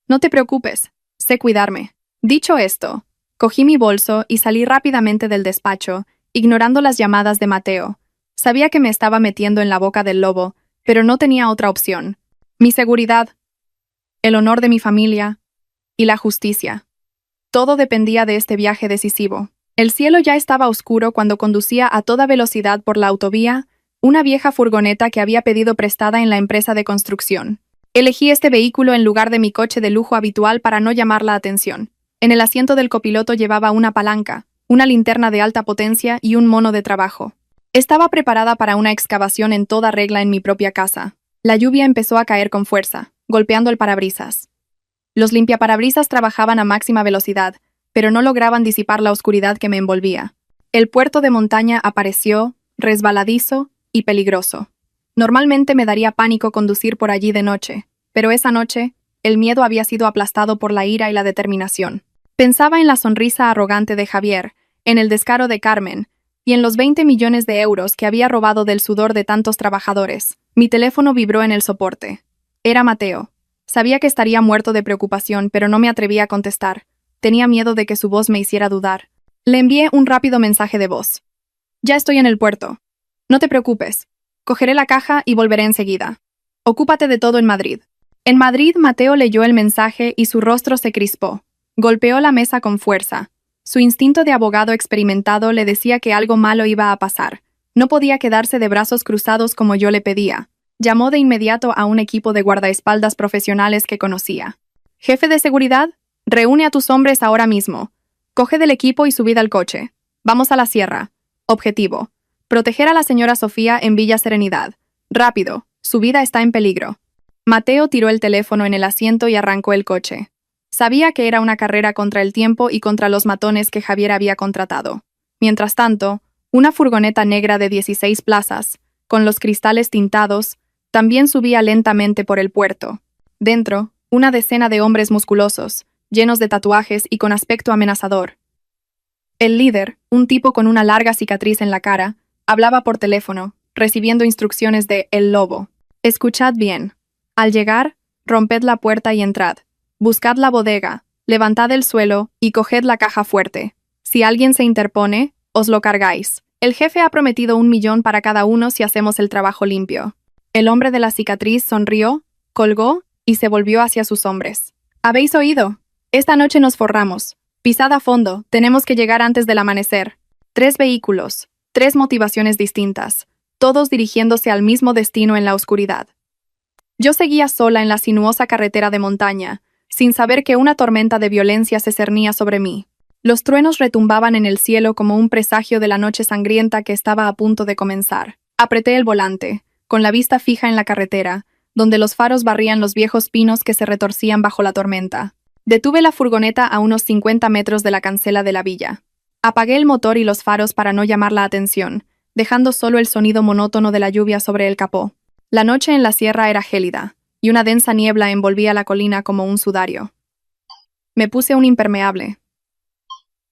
No te preocupes, sé cuidarme. Dicho esto, cogí mi bolso y salí rápidamente del despacho, ignorando las llamadas de Mateo. Sabía que me estaba metiendo en la boca del lobo, pero no tenía otra opción. Mi seguridad, el honor de mi familia y la justicia. Todo dependía de este viaje decisivo. El cielo ya estaba oscuro cuando conducía a toda velocidad por la autovía una vieja furgoneta que había pedido prestada en la empresa de construcción. Elegí este vehículo en lugar de mi coche de lujo habitual para no llamar la atención. En el asiento del copiloto llevaba una palanca, una linterna de alta potencia y un mono de trabajo. Estaba preparada para una excavación en toda regla en mi propia casa. La lluvia empezó a caer con fuerza, golpeando el parabrisas. Los limpiaparabrisas trabajaban a máxima velocidad, pero no lograban disipar la oscuridad que me envolvía. El puerto de montaña apareció, resbaladizo y peligroso. Normalmente me daría pánico conducir por allí de noche, pero esa noche, el miedo había sido aplastado por la ira y la determinación. Pensaba en la sonrisa arrogante de Javier, en el descaro de Carmen, y en los 20 millones de euros que había robado del sudor de tantos trabajadores. Mi teléfono vibró en el soporte. Era Mateo. Sabía que estaría muerto de preocupación, pero no me atrevía a contestar. Tenía miedo de que su voz me hiciera dudar. Le envié un rápido mensaje de voz. Ya estoy en el puerto. No te preocupes. Cogeré la caja y volveré enseguida. Ocúpate de todo en Madrid. En Madrid, Mateo leyó el mensaje y su rostro se crispó. Golpeó la mesa con fuerza. Su instinto de abogado experimentado le decía que algo malo iba a pasar. No podía quedarse de brazos cruzados como yo le pedía. Llamó de inmediato a un equipo de guardaespaldas profesionales que conocía. «Jefe de seguridad, reúne a tus hombres ahora mismo. Coge del equipo y subid al coche. Vamos a la sierra. Objetivo: proteger a la señora Sofía en Villa Serenidad. Rápido, su vida está en peligro». Mateo tiró el teléfono en el asiento y arrancó el coche. Sabía que era una carrera contra el tiempo y contra los matones que Javier había contratado. Mientras tanto, una furgoneta negra de 16 plazas, con los cristales tintados, también subía lentamente por el puerto. Dentro, una decena de hombres musculosos, llenos de tatuajes y con aspecto amenazador. El líder, un tipo con una larga cicatriz en la cara, hablaba por teléfono, recibiendo instrucciones de El Lobo. «Escuchad bien. Al llegar, romped la puerta y entrad. Buscad la bodega, levantad el suelo y coged la caja fuerte. Si alguien se interpone, os lo cargáis. El jefe ha prometido 1 millón para cada uno si hacemos el trabajo limpio». El hombre de la cicatriz sonrió, colgó y se volvió hacia sus hombres. «¿Habéis oído? Esta noche nos forramos. Pisad a fondo, tenemos que llegar antes del amanecer». 3 vehículos, 3 motivaciones distintas, todos dirigiéndose al mismo destino en la oscuridad. Yo seguía sola en la sinuosa carretera de montaña, sin saber que una tormenta de violencia se cernía sobre mí. Los truenos retumbaban en el cielo como un presagio de la noche sangrienta que estaba a punto de comenzar. Apreté el volante, con la vista fija en la carretera, donde los faros barrían los viejos pinos que se retorcían bajo la tormenta. Detuve la furgoneta a unos 50 metros de la cancela de la villa. Apagué el motor y los faros para no llamar la atención, dejando solo el sonido monótono de la lluvia sobre el capó. La noche en la sierra era gélida, y una densa niebla envolvía la colina como un sudario. Me puse un impermeable.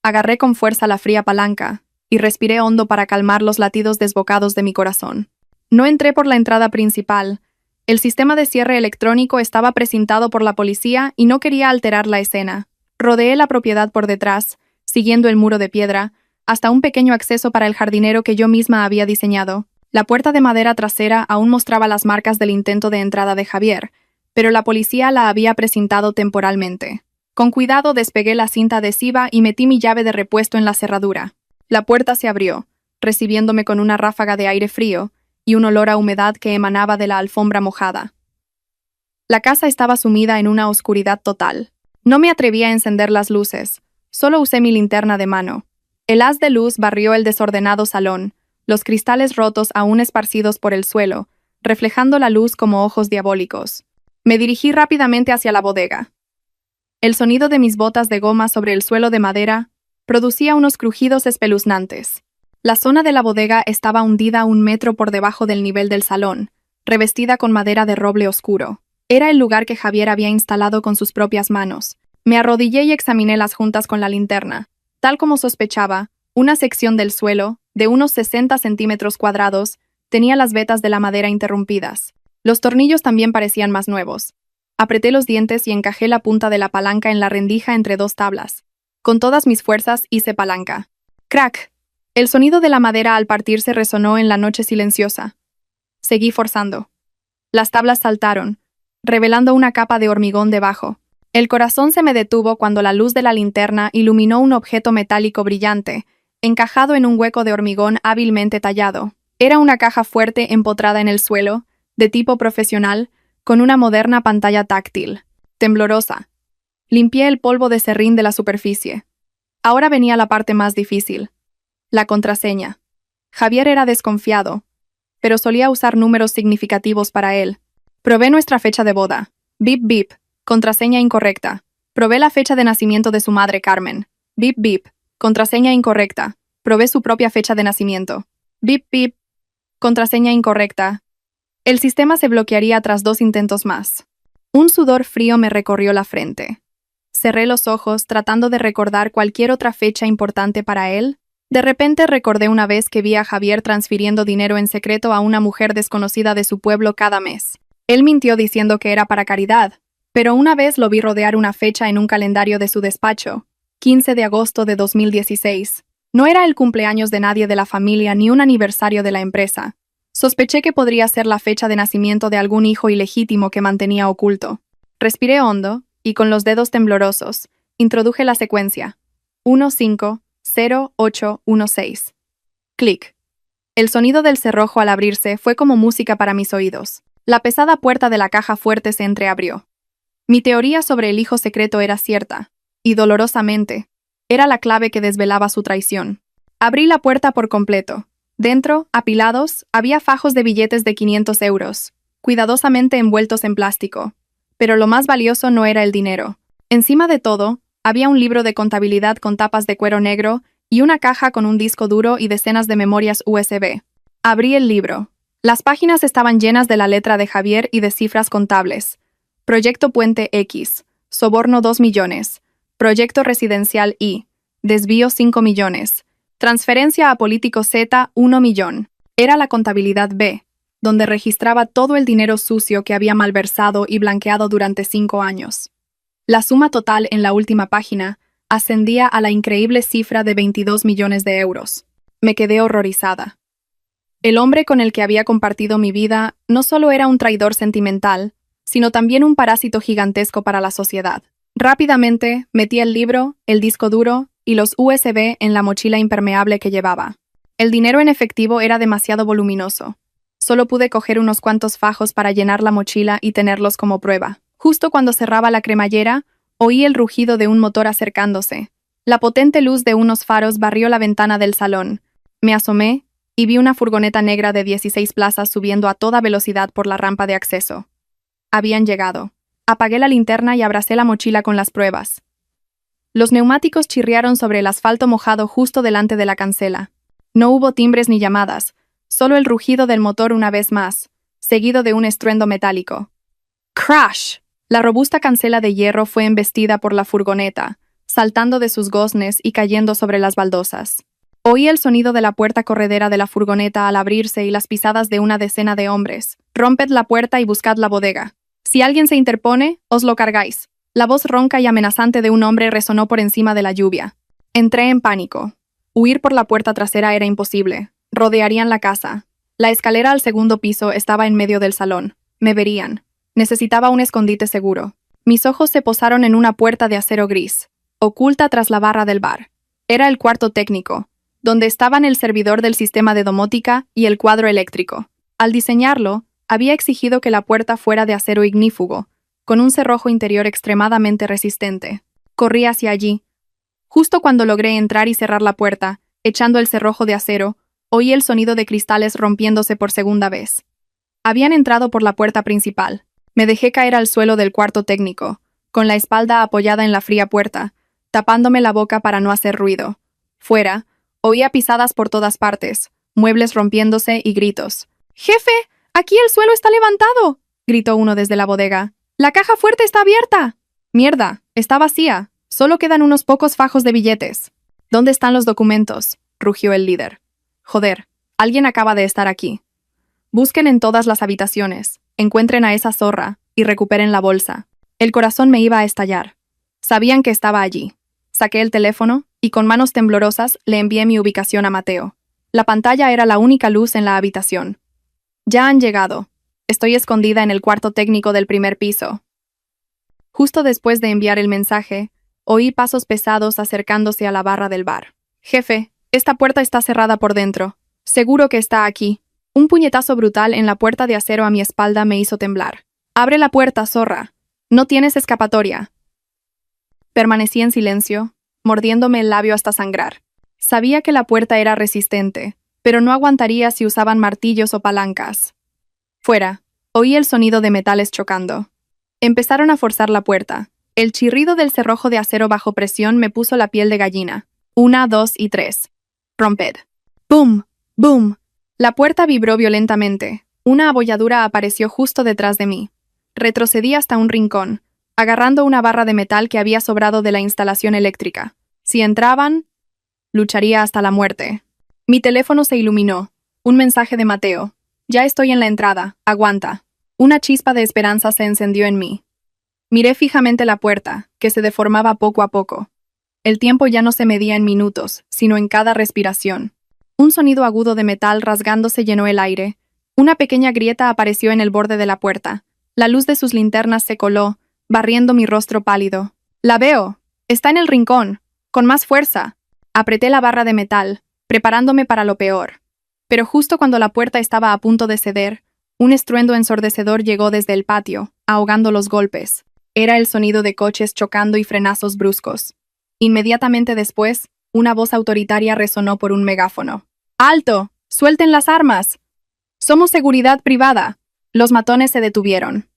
Agarré con fuerza la fría palanca, y respiré hondo para calmar los latidos desbocados de mi corazón. No entré por la entrada principal. El sistema de cierre electrónico estaba precintado por la policía y no quería alterar la escena. Rodeé la propiedad por detrás, siguiendo el muro de piedra, hasta un pequeño acceso para el jardinero que yo misma había diseñado. La puerta de madera trasera aún mostraba las marcas del intento de entrada de Javier, pero la policía la había precintado temporalmente. Con cuidado despegué la cinta adhesiva y metí mi llave de repuesto en la cerradura. La puerta se abrió, recibiéndome con una ráfaga de aire frío y un olor a humedad que emanaba de la alfombra mojada. La casa estaba sumida en una oscuridad total. No me atreví a encender las luces, solo usé mi linterna de mano. El haz de luz barrió el desordenado salón, los cristales rotos aún esparcidos por el suelo, reflejando la luz como ojos diabólicos. Me dirigí rápidamente hacia la bodega. El sonido de mis botas de goma sobre el suelo de madera producía unos crujidos espeluznantes. La zona de la bodega estaba hundida 1 metro por debajo del nivel del salón, revestida con madera de roble oscuro. Era el lugar que Javier había instalado con sus propias manos. Me arrodillé y examiné las juntas con la linterna. Tal como sospechaba, una sección del suelo, de unos 60 centímetros cuadrados, tenía las vetas de la madera interrumpidas. Los tornillos también parecían más nuevos. Apreté los dientes y encajé la punta de la palanca en la rendija entre 2 tablas. Con todas mis fuerzas hice palanca. ¡Crack! El sonido de la madera al partirse resonó en la noche silenciosa. Seguí forzando. Las tablas saltaron, revelando una capa de hormigón debajo. El corazón se me detuvo cuando la luz de la linterna iluminó un objeto metálico brillante, encajado en un hueco de hormigón hábilmente tallado. Era una caja fuerte empotrada en el suelo, de tipo profesional, con una moderna pantalla táctil. Temblorosa. Limpié el polvo de serrín de la superficie. Ahora venía la parte más difícil. La contraseña. Javier era desconfiado, pero solía usar números significativos para él. Probé nuestra fecha de boda. Bip bip. Contraseña incorrecta. Probé la fecha de nacimiento de su madre, Carmen. Bip bip. Contraseña incorrecta. Probé su propia fecha de nacimiento. Bip bip. Contraseña incorrecta. El sistema se bloquearía tras 2 intentos más. Un sudor frío me recorrió la frente. Cerré los ojos tratando de recordar cualquier otra fecha importante para él. De repente recordé una vez que vi a Javier transfiriendo dinero en secreto a una mujer desconocida de su pueblo cada mes. Él mintió diciendo que era para caridad, pero una vez lo vi rodear una fecha en un calendario de su despacho, 15 de agosto de 2016. No era el cumpleaños de nadie de la familia ni un aniversario de la empresa. Sospeché que podría ser la fecha de nacimiento de algún hijo ilegítimo que mantenía oculto. Respiré hondo y con los dedos temblorosos, introduje la secuencia. 150816. Clic. El sonido del cerrojo al abrirse fue como música para mis oídos. La pesada puerta de la caja fuerte se entreabrió. Mi teoría sobre el hijo secreto era cierta, y dolorosamente, era la clave que desvelaba su traición. Abrí la puerta por completo. Dentro, apilados, había fajos de billetes de 500 euros, cuidadosamente envueltos en plástico. Pero lo más valioso no era el dinero. Encima de todo, había un libro de contabilidad con tapas de cuero negro y una caja con un disco duro y decenas de memorias USB. Abrí el libro. Las páginas estaban llenas de la letra de Javier y de cifras contables. Proyecto Puente X. Soborno 2 millones. Proyecto Residencial Y. Desvío 5 millones. Transferencia a político Z 1 millón. Era la contabilidad B, donde registraba todo el dinero sucio que había malversado y blanqueado durante 5 años. La suma total en la última página ascendía a la increíble cifra de 22 millones de euros. Me quedé horrorizada. El hombre con el que había compartido mi vida no solo era un traidor sentimental, sino también un parásito gigantesco para la sociedad. Rápidamente metí el libro, el disco duro y los USB en la mochila impermeable que llevaba. El dinero en efectivo era demasiado voluminoso. Solo pude coger unos cuantos fajos para llenar la mochila y tenerlos como prueba. Justo cuando cerraba la cremallera, oí el rugido de un motor acercándose. La potente luz de unos faros barrió la ventana del salón. Me asomé y vi una furgoneta negra de 16 plazas subiendo a toda velocidad por la rampa de acceso. Habían llegado. Apagué la linterna y abracé la mochila con las pruebas. Los neumáticos chirriaron sobre el asfalto mojado justo delante de la cancela. No hubo timbres ni llamadas, solo el rugido del motor una vez más, seguido de un estruendo metálico. ¡Crash! La robusta cancela de hierro fue embestida por la furgoneta, saltando de sus goznes y cayendo sobre las baldosas. Oí el sonido de la puerta corredera de la furgoneta al abrirse y las pisadas de una decena de hombres. «Romped la puerta y buscad la bodega. Si alguien se interpone, os lo cargáis». La voz ronca y amenazante de un hombre resonó por encima de la lluvia. Entré en pánico. Huir por la puerta trasera era imposible. Rodearían la casa. La escalera al segundo piso estaba en medio del salón. Me verían. Necesitaba un escondite seguro. Mis ojos se posaron en una puerta de acero gris, oculta tras la barra del bar. Era el cuarto técnico, donde estaban el servidor del sistema de domótica y el cuadro eléctrico. Al diseñarlo, había exigido que la puerta fuera de acero ignífugo, con un cerrojo interior extremadamente resistente. Corrí hacia allí. Justo cuando logré entrar y cerrar la puerta, echando el cerrojo de acero, oí el sonido de cristales rompiéndose por segunda vez. Habían entrado por la puerta principal. Me dejé caer al suelo del cuarto técnico, con la espalda apoyada en la fría puerta, tapándome la boca para no hacer ruido. Fuera, oía pisadas por todas partes, muebles rompiéndose y gritos. «¡Jefe! ¡Aquí el suelo está levantado!», gritó uno desde la bodega. «¡La caja fuerte está abierta!». «Mierda, está vacía. Solo quedan unos pocos fajos de billetes». «¿Dónde están los documentos?», rugió el líder. «Joder, alguien acaba de estar aquí. Busquen en todas las habitaciones, encuentren a esa zorra y recuperen la bolsa». El corazón me iba a estallar. Sabían que estaba allí. Saqué el teléfono y con manos temblorosas le envié mi ubicación a Mateo. La pantalla era la única luz en la habitación. «Ya han llegado. Estoy escondida en el cuarto técnico del primer piso». Justo después de enviar el mensaje, oí pasos pesados acercándose a la barra del bar. Jefe, esta puerta está cerrada por dentro. Seguro que está aquí. Un puñetazo brutal en la puerta de acero a mi espalda me hizo temblar. Abre la puerta, zorra. No tienes escapatoria. Permanecí en silencio, mordiéndome el labio hasta sangrar. Sabía que la puerta era resistente, pero no aguantaría si usaban martillos o palancas. Fuera, oí el sonido de metales chocando. Empezaron a forzar la puerta. El chirrido del cerrojo de acero bajo presión me puso la piel de gallina. 1, 2 y 3. Romped. ¡Bum! ¡Bum! La puerta vibró violentamente. Una abolladura apareció justo detrás de mí. Retrocedí hasta un rincón, agarrando una barra de metal que había sobrado de la instalación eléctrica. Si entraban, lucharía hasta la muerte. Mi teléfono se iluminó. Un mensaje de Mateo. Ya estoy en la entrada. Aguanta. Una chispa de esperanza se encendió en mí. Miré fijamente la puerta, que se deformaba poco a poco. El tiempo ya no se medía en minutos, sino en cada respiración. Un sonido agudo de metal rasgándose llenó el aire. Una pequeña grieta apareció en el borde de la puerta. La luz de sus linternas se coló, barriendo mi rostro pálido. «La veo. Está en el rincón. Con más fuerza». Apreté la barra de metal, preparándome para lo peor. Pero justo cuando la puerta estaba a punto de ceder, un estruendo ensordecedor llegó desde el patio, ahogando los golpes. Era el sonido de coches chocando y frenazos bruscos. Inmediatamente después, una voz autoritaria resonó por un megáfono. «¡Alto! ¡Suelten las armas! Somos seguridad privada». Los matones se detuvieron.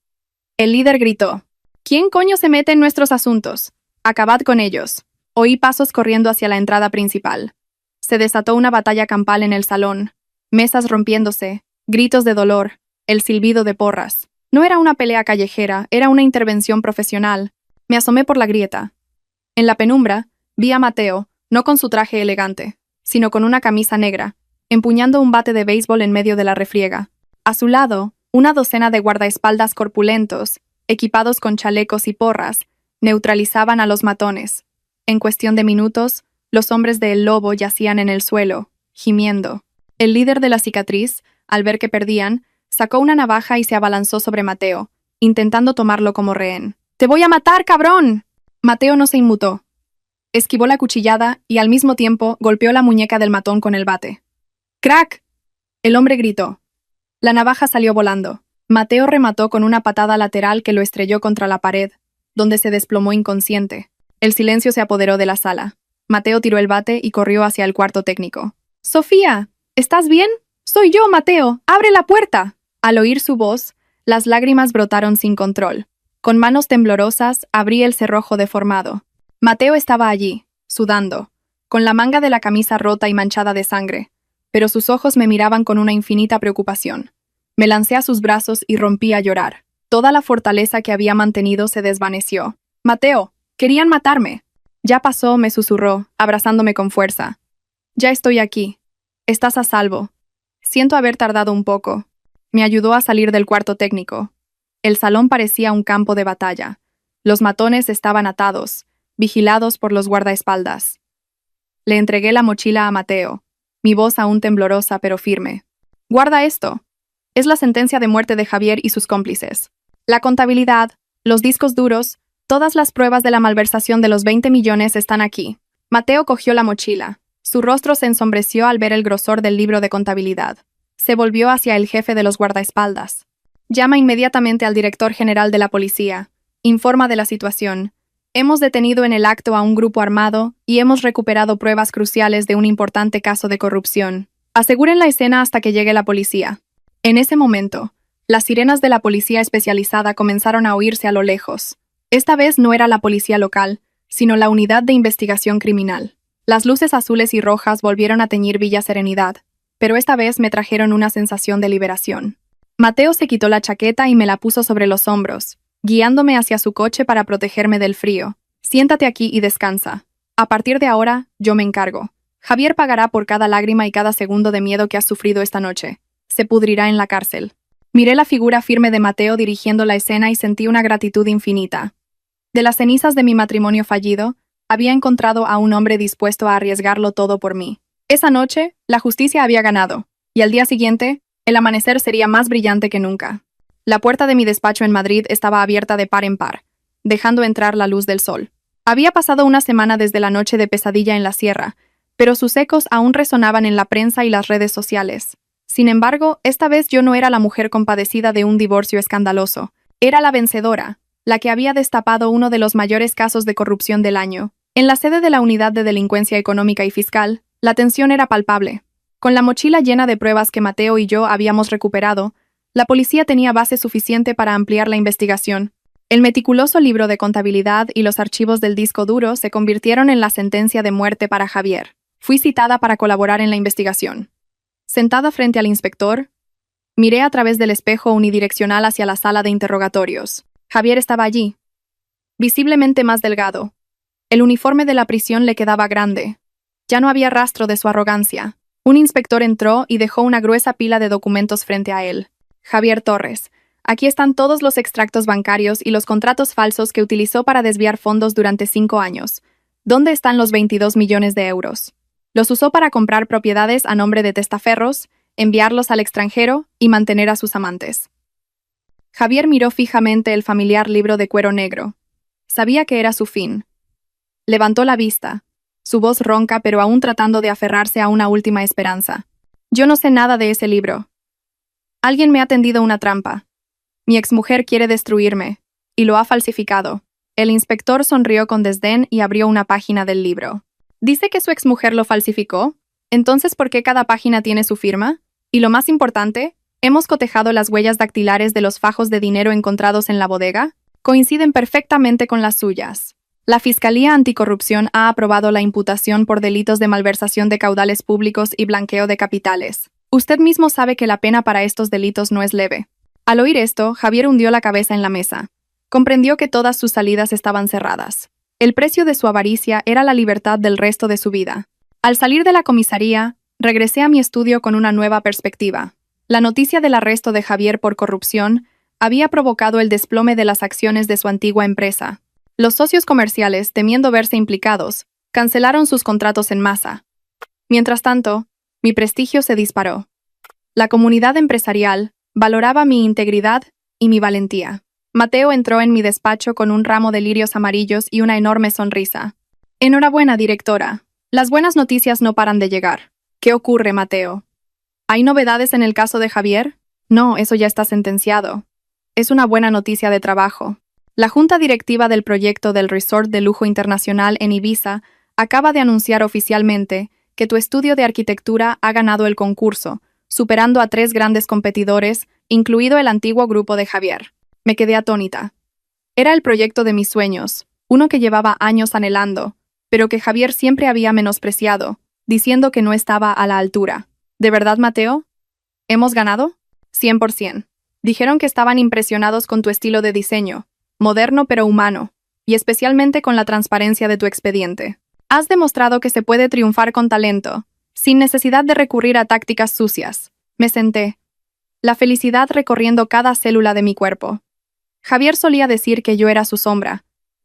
El líder gritó. «¿Quién coño se mete en nuestros asuntos? Acabad con ellos». Oí pasos corriendo hacia la entrada principal. Se desató una batalla campal en el salón. Mesas rompiéndose, gritos de dolor, el silbido de porras. No era una pelea callejera, era una intervención profesional. Me asomé por la grieta. En la penumbra, vi a Mateo, no con su traje elegante, sino con una camisa negra, empuñando un bate de béisbol en medio de la refriega. A su lado, una docena de guardaespaldas corpulentos, equipados con chalecos y porras, neutralizaban a los matones. En cuestión de minutos, los hombres de El Lobo yacían en el suelo, gimiendo. El líder de la cicatriz, al ver que perdían, sacó una navaja y se abalanzó sobre Mateo, intentando tomarlo como rehén. «¡Te voy a matar, cabrón!». Mateo no se inmutó. Esquivó la cuchillada y al mismo tiempo golpeó la muñeca del matón con el bate. «¡Crack!». El hombre gritó. La navaja salió volando. Mateo remató con una patada lateral que lo estrelló contra la pared, donde se desplomó inconsciente. El silencio se apoderó de la sala. Mateo tiró el bate y corrió hacia el cuarto técnico. «Sofía, ¿estás bien? Soy yo, Mateo. ¡Abre la puerta!». Al oír su voz, las lágrimas brotaron sin control. Con manos temblorosas, abrí el cerrojo deformado. Mateo estaba allí, sudando, con la manga de la camisa rota y manchada de sangre, pero sus ojos me miraban con una infinita preocupación. Me lancé a sus brazos y rompí a llorar. Toda la fortaleza que había mantenido se desvaneció. «Mateo, querían matarme». «Ya pasó», me susurró, abrazándome con fuerza. «Ya estoy aquí. Estás a salvo». Siento haber tardado un poco. Me ayudó a salir del cuarto técnico. El salón parecía un campo de batalla. Los matones estaban atados, vigilados por los guardaespaldas. Le entregué la mochila a Mateo, mi voz aún temblorosa pero firme. «Guarda esto. Es la sentencia de muerte de Javier y sus cómplices. La contabilidad, los discos duros, todas las pruebas de la malversación de los 20 millones están aquí». Mateo cogió la mochila. Su rostro se ensombreció al ver el grosor del libro de contabilidad. Se volvió hacia el jefe de los guardaespaldas. «Llama inmediatamente al director general de la policía. Informa de la situación. Hemos detenido en el acto a un grupo armado y hemos recuperado pruebas cruciales de un importante caso de corrupción. Aseguren la escena hasta que llegue la policía». En ese momento, las sirenas de la policía especializada comenzaron a oírse a lo lejos. Esta vez no era la policía local, sino la unidad de investigación criminal. Las luces azules y rojas volvieron a teñir Villa Serenidad, pero esta vez me trajeron una sensación de liberación. Mateo se quitó la chaqueta y me la puso sobre los hombros, guiándome hacia su coche para protegerme del frío. «Siéntate aquí y descansa. A partir de ahora, yo me encargo. Javier pagará por cada lágrima y cada segundo de miedo que has sufrido esta noche. Se pudrirá en la cárcel». Miré la figura firme de Mateo dirigiendo la escena y sentí una gratitud infinita. De las cenizas de mi matrimonio fallido, había encontrado a un hombre dispuesto a arriesgarlo todo por mí. Esa noche, la justicia había ganado, y al día siguiente, el amanecer sería más brillante que nunca. La puerta de mi despacho en Madrid estaba abierta de par en par. dejando entrar la luz del sol. Había pasado una semana desde la noche de pesadilla en la sierra, pero sus ecos aún resonaban en la prensa y las redes sociales. Sin embargo, esta vez yo no era la mujer compadecida de un divorcio escandaloso. Era la vencedora, la que había destapado uno de los mayores casos de corrupción del año. En la sede de la Unidad de Delincuencia Económica y Fiscal, la tensión era palpable. Con la mochila llena de pruebas que Mateo y yo habíamos recuperado, la policía tenía base suficiente para ampliar la investigación. El meticuloso libro de contabilidad y los archivos del disco duro se convirtieron en la sentencia de muerte para Javier. Fui citada para colaborar en la investigación. Sentada frente al inspector, miré a través del espejo unidireccional hacia la sala de interrogatorios. Javier estaba allí, visiblemente más delgado. El uniforme de la prisión le quedaba grande. Ya no había rastro de su arrogancia. Un inspector entró y dejó una gruesa pila de documentos frente a él. Javier Torres. Aquí están todos los extractos bancarios y los contratos falsos que utilizó para desviar fondos durante 5 años. ¿Dónde están los 22 millones de euros? Los usó para comprar propiedades a nombre de testaferros, enviarlos al extranjero y mantener a sus amantes. Javier miró fijamente el familiar libro de cuero negro. Sabía que era su fin. Levantó la vista, su voz ronca pero aún tratando de aferrarse a una última esperanza. Yo no sé nada de ese libro. Alguien me ha tendido una trampa. Mi exmujer quiere destruirme, y lo ha falsificado. El inspector sonrió con desdén y abrió una página del libro. ¿Dice que su exmujer lo falsificó? Entonces, ¿por qué cada página tiene su firma? Y lo más importante, ¿hemos cotejado las huellas dactilares de los fajos de dinero encontrados en la bodega? Coinciden perfectamente con las suyas. La Fiscalía Anticorrupción ha aprobado la imputación por delitos de malversación de caudales públicos y blanqueo de capitales. Usted mismo sabe que la pena para estos delitos no es leve. Al oír esto, Javier hundió la cabeza en la mesa. Comprendió que todas sus salidas estaban cerradas. El precio de su avaricia era la libertad del resto de su vida. Al salir de la comisaría, regresé a mi estudio con una nueva perspectiva. La noticia del arresto de Javier por corrupción había provocado el desplome de las acciones de su antigua empresa. Los socios comerciales, temiendo verse implicados, cancelaron sus contratos en masa. Mientras tanto, mi prestigio se disparó. La comunidad empresarial valoraba mi integridad y mi valentía. Mateo entró en mi despacho con un ramo de lirios amarillos y una enorme sonrisa. Enhorabuena, directora. Las buenas noticias no paran de llegar. ¿Qué ocurre, Mateo? ¿Hay novedades en el caso de Javier? No, eso ya está sentenciado. Es una buena noticia de trabajo. La junta directiva del proyecto del Resort de Lujo Internacional en Ibiza acaba de anunciar oficialmente que tu estudio de arquitectura ha ganado el concurso, superando a 3 grandes competidores, incluido el antiguo grupo de Javier. Me quedé atónita. Era el proyecto de mis sueños, uno que llevaba años anhelando, pero que Javier siempre había menospreciado, diciendo que no estaba a la altura. ¿De verdad, Mateo? ¿Hemos ganado? 100%. Dijeron que estaban impresionados con tu estilo de diseño, moderno pero humano, y especialmente con la transparencia de tu expediente. Has demostrado que se puede triunfar con talento, sin necesidad de recurrir a tácticas sucias. Me senté, la felicidad recorriendo cada célula de mi cuerpo. Javier solía decir que yo era su sombra,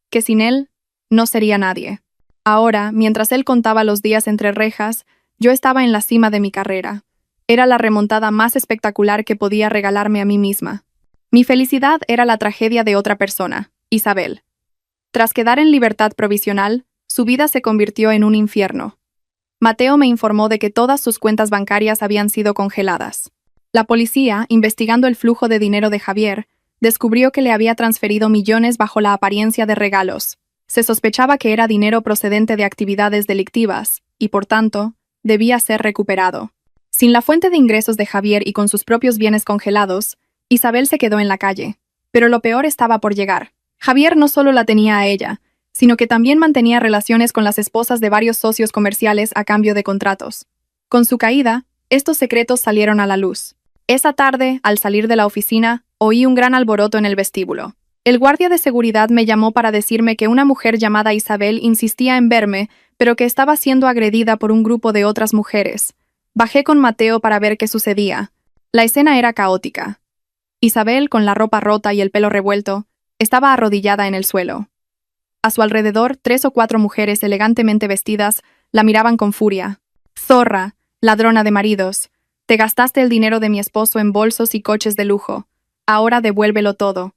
que sin él no sería nadie. Ahora, mientras él contaba los días entre rejas, yo estaba en la cima de mi carrera. Era la remontada más espectacular que podía regalarme a mí misma. Mi felicidad era la tragedia de otra persona, Isabel. Tras quedar en libertad provisional, su vida se convirtió en un infierno. Mateo me informó de que todas sus cuentas bancarias habían sido congeladas. La policía, investigando el flujo de dinero de Javier, descubrió que le había transferido millones bajo la apariencia de regalos. Se sospechaba que era dinero procedente de actividades delictivas, y por tanto, debía ser recuperado. Sin la fuente de ingresos de Javier y con sus propios bienes congelados, Isabel se quedó en la calle. Pero lo peor estaba por llegar. Javier no solo la tenía a ella, sino que también mantenía relaciones con las esposas de varios socios comerciales a cambio de contratos. Con su caída, estos secretos salieron a la luz. Esa tarde, al salir de la oficina, oí un gran alboroto en el vestíbulo. El guardia de seguridad me llamó para decirme que una mujer llamada Isabel insistía en verme, pero que estaba siendo agredida por un grupo de otras mujeres. Bajé con Mateo para ver qué sucedía. La escena era caótica. Isabel, con la ropa rota y el pelo revuelto, estaba arrodillada en el suelo. A su alrededor, 3 o 4 mujeres elegantemente vestidas la miraban con furia. «Zorra, ladrona de maridos, te gastaste el dinero de mi esposo en bolsos y coches de lujo. Ahora devuélvelo todo».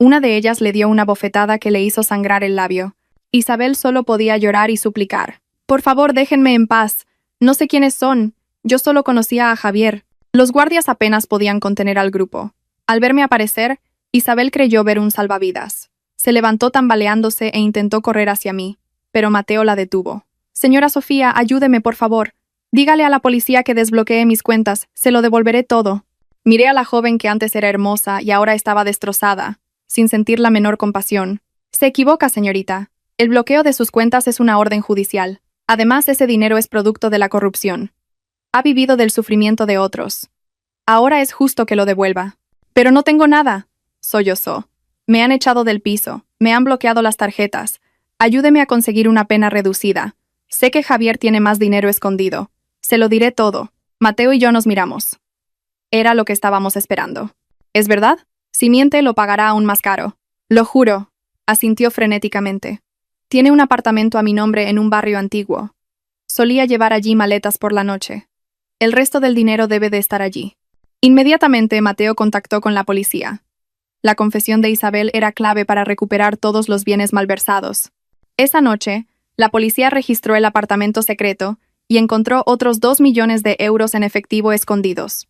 Una de ellas le dio una bofetada que le hizo sangrar el labio. Isabel solo podía llorar y suplicar. «Por favor, déjenme en paz. No sé quiénes son. Yo solo conocía a Javier». Los guardias apenas podían contener al grupo. Al verme aparecer, Isabel creyó ver un salvavidas. Se levantó tambaleándose e intentó correr hacia mí, pero Mateo la detuvo. «Señora Sofía, ayúdeme, por favor. Dígale a la policía que desbloquee mis cuentas. Se lo devolveré todo». Miré a la joven que antes era hermosa y ahora estaba destrozada, sin sentir la menor compasión. «Se equivoca, señorita. El bloqueo de sus cuentas es una orden judicial. Además, ese dinero es producto de la corrupción. Ha vivido del sufrimiento de otros. Ahora es justo que lo devuelva». «Pero no tengo nada», sollozó. «Me han echado del piso, me han bloqueado las tarjetas. Ayúdeme a conseguir una pena reducida. Sé que Javier tiene más dinero escondido. Se lo diré todo». Mateo y yo nos miramos. Era lo que estábamos esperando. «¿Es verdad? Si miente, lo pagará aún más caro». «Lo juro», asintió frenéticamente. «Tiene un apartamento a mi nombre en un barrio antiguo. Solía llevar allí maletas por la noche. El resto del dinero debe de estar allí». Inmediatamente Mateo contactó con la policía. La confesión de Isabel era clave para recuperar todos los bienes malversados. Esa noche, la policía registró el apartamento secreto y encontró otros 2 millones de euros en efectivo escondidos.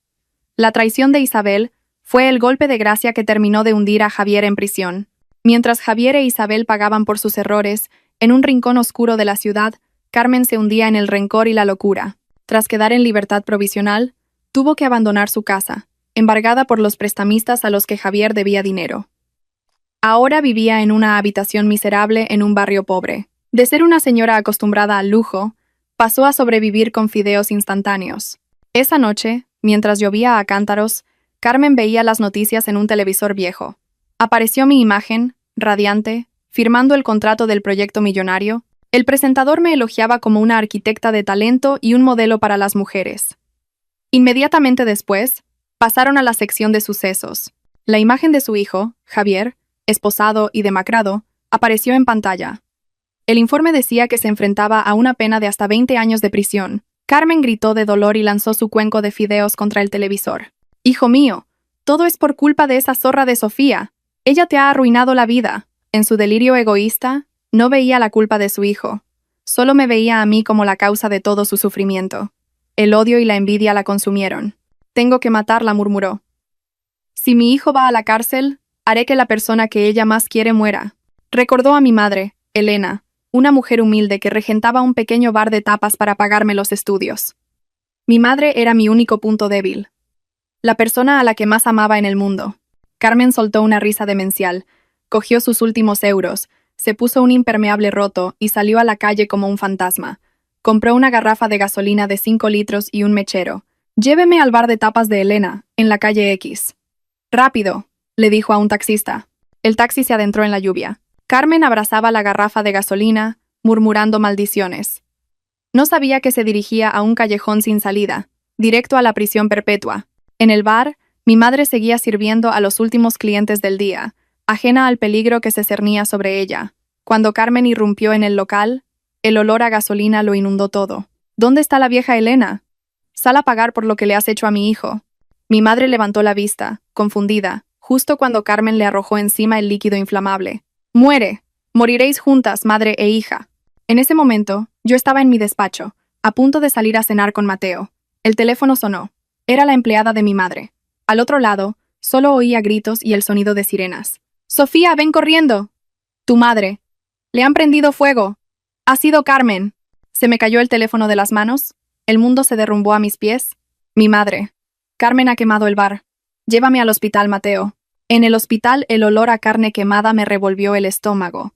La traición de Isabel fue el golpe de gracia que terminó de hundir a Javier en prisión. Mientras Javier e Isabel pagaban por sus errores, en un rincón oscuro de la ciudad, Carmen se hundía en el rencor y la locura. Tras quedar en libertad provisional, tuvo que abandonar su casa, embargada por los prestamistas a los que Javier debía dinero. Ahora vivía en una habitación miserable en un barrio pobre. De ser una señora acostumbrada al lujo, pasó a sobrevivir con fideos instantáneos. Esa noche, mientras llovía a cántaros, Carmen veía las noticias en un televisor viejo. Apareció mi imagen, radiante, firmando el contrato del proyecto millonario. El presentador me elogiaba como una arquitecta de talento y un modelo para las mujeres. Inmediatamente después, pasaron a la sección de sucesos. La imagen de su hijo, Javier, esposado y demacrado, apareció en pantalla. El informe decía que se enfrentaba a una pena de hasta 20 años de prisión. Carmen gritó de dolor y lanzó su cuenco de fideos contra el televisor. «Hijo mío, todo es por culpa de esa zorra de Sofía. Ella te ha arruinado la vida». En su delirio egoísta, no veía la culpa de su hijo. Solo me veía a mí como la causa de todo su sufrimiento. El odio y la envidia la consumieron. «Tengo que matarla», murmuró. «Si mi hijo va a la cárcel, haré que la persona que ella más quiere muera». Recordó a mi madre, Elena, una mujer humilde que regentaba un pequeño bar de tapas para pagarme los estudios. Mi madre era mi único punto débil. La persona a la que más amaba en el mundo. Carmen soltó una risa demencial, cogió sus últimos euros, se puso un impermeable roto y salió a la calle como un fantasma. Compró una garrafa de gasolina de 5 litros y un mechero. «Lléveme al bar de tapas de Elena, en la calle X». «Rápido», le dijo a un taxista. El taxi se adentró en la lluvia. Carmen abrazaba la garrafa de gasolina, murmurando maldiciones. No sabía que se dirigía a un callejón sin salida, directo a la prisión perpetua. En el bar, mi madre seguía sirviendo a los últimos clientes del día, ajena al peligro que se cernía sobre ella. Cuando Carmen irrumpió en el local, el olor a gasolina lo inundó todo. «¿Dónde está la vieja Elena? Sal a pagar por lo que le has hecho a mi hijo». Mi madre levantó la vista, confundida, justo cuando Carmen le arrojó encima el líquido inflamable. «Muere. Moriréis juntas, madre e hija». En ese momento, yo estaba en mi despacho, a punto de salir a cenar con Mateo. El teléfono sonó. Era la empleada de mi madre. Al otro lado, solo oía gritos y el sonido de sirenas. «Sofía, ven corriendo». «Tu madre. Le han prendido fuego. Ha sido Carmen». Se me cayó el teléfono de las manos. El mundo se derrumbó a mis pies. Mi madre. «Carmen ha quemado el bar. Llévame al hospital, Mateo». En el hospital, el olor a carne quemada me revolvió el estómago.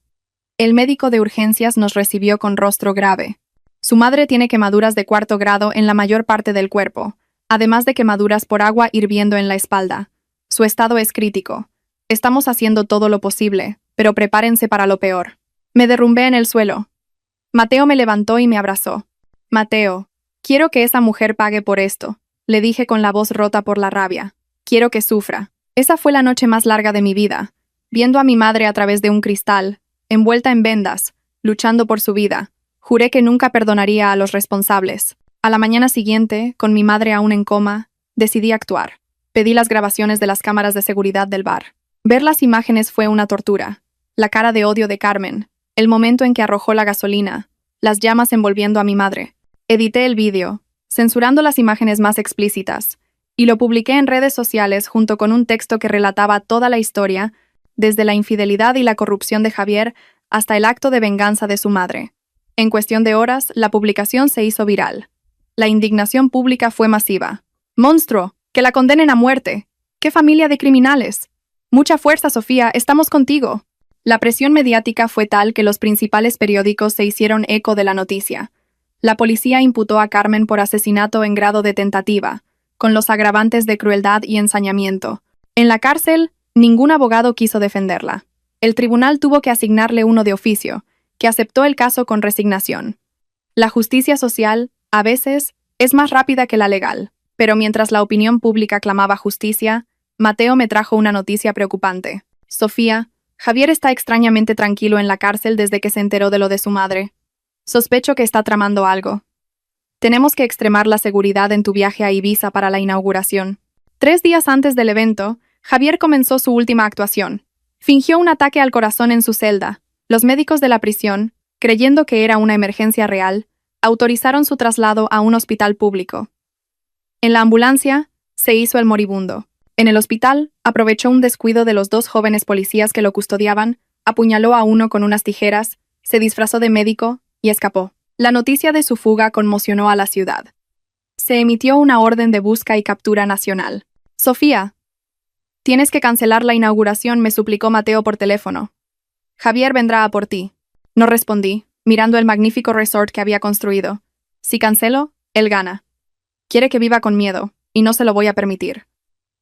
El médico de urgencias nos recibió con rostro grave. Su madre tiene quemaduras de 4º grado en la mayor parte del cuerpo, además de quemaduras por agua hirviendo en la espalda. Su estado es crítico. Estamos haciendo todo lo posible, pero prepárense para lo peor. Me derrumbé en el suelo. Mateo me levantó y me abrazó. «Mateo, quiero que esa mujer pague por esto», le dije con la voz rota por la rabia. «Quiero que sufra». Esa fue la noche más larga de mi vida, viendo a mi madre a través de un cristal, envuelta en vendas, luchando por su vida. Juré que nunca perdonaría a los responsables. A la mañana siguiente, con mi madre aún en coma, decidí actuar. Pedí las grabaciones de las cámaras de seguridad del bar. Ver las imágenes fue una tortura. La cara de odio de Carmen, el momento en que arrojó la gasolina, las llamas envolviendo a mi madre. Edité el vídeo, censurando las imágenes más explícitas, y lo publiqué en redes sociales junto con un texto que relataba toda la historia, desde la infidelidad y la corrupción de Javier hasta el acto de venganza de su madre. En cuestión de horas, la publicación se hizo viral. La indignación pública fue masiva. ¡Monstruo! ¡Que la condenen a muerte! ¡Qué familia de criminales! Mucha fuerza, Sofía, estamos contigo. La presión mediática fue tal que los principales periódicos se hicieron eco de la noticia. La policía imputó a Carmen por asesinato en grado de tentativa, con los agravantes de crueldad y ensañamiento. En la cárcel, ningún abogado quiso defenderla. El tribunal tuvo que asignarle uno de oficio, que aceptó el caso con resignación. La justicia social, a veces, es más rápida que la legal, pero mientras la opinión pública clamaba justicia, Mateo me trajo una noticia preocupante. Sofía, Javier está extrañamente tranquilo en la cárcel desde que se enteró de lo de su madre. Sospecho que está tramando algo. Tenemos que extremar la seguridad en tu viaje a Ibiza para la inauguración. 3 días antes del evento, Javier comenzó su última actuación. Fingió un ataque al corazón en su celda. Los médicos de la prisión, creyendo que era una emergencia real, autorizaron su traslado a un hospital público. En la ambulancia, se hizo el moribundo. En el hospital, aprovechó un descuido de los 2 jóvenes policías que lo custodiaban, apuñaló a uno con unas tijeras, se disfrazó de médico y escapó. La noticia de su fuga conmocionó a la ciudad. Se emitió una orden de busca y captura nacional. Sofía, tienes que cancelar la inauguración, me suplicó Mateo por teléfono. Javier vendrá a por ti. No respondí, mirando el magnífico resort que había construido. Si cancelo, él gana. Quiere que viva con miedo, y no se lo voy a permitir.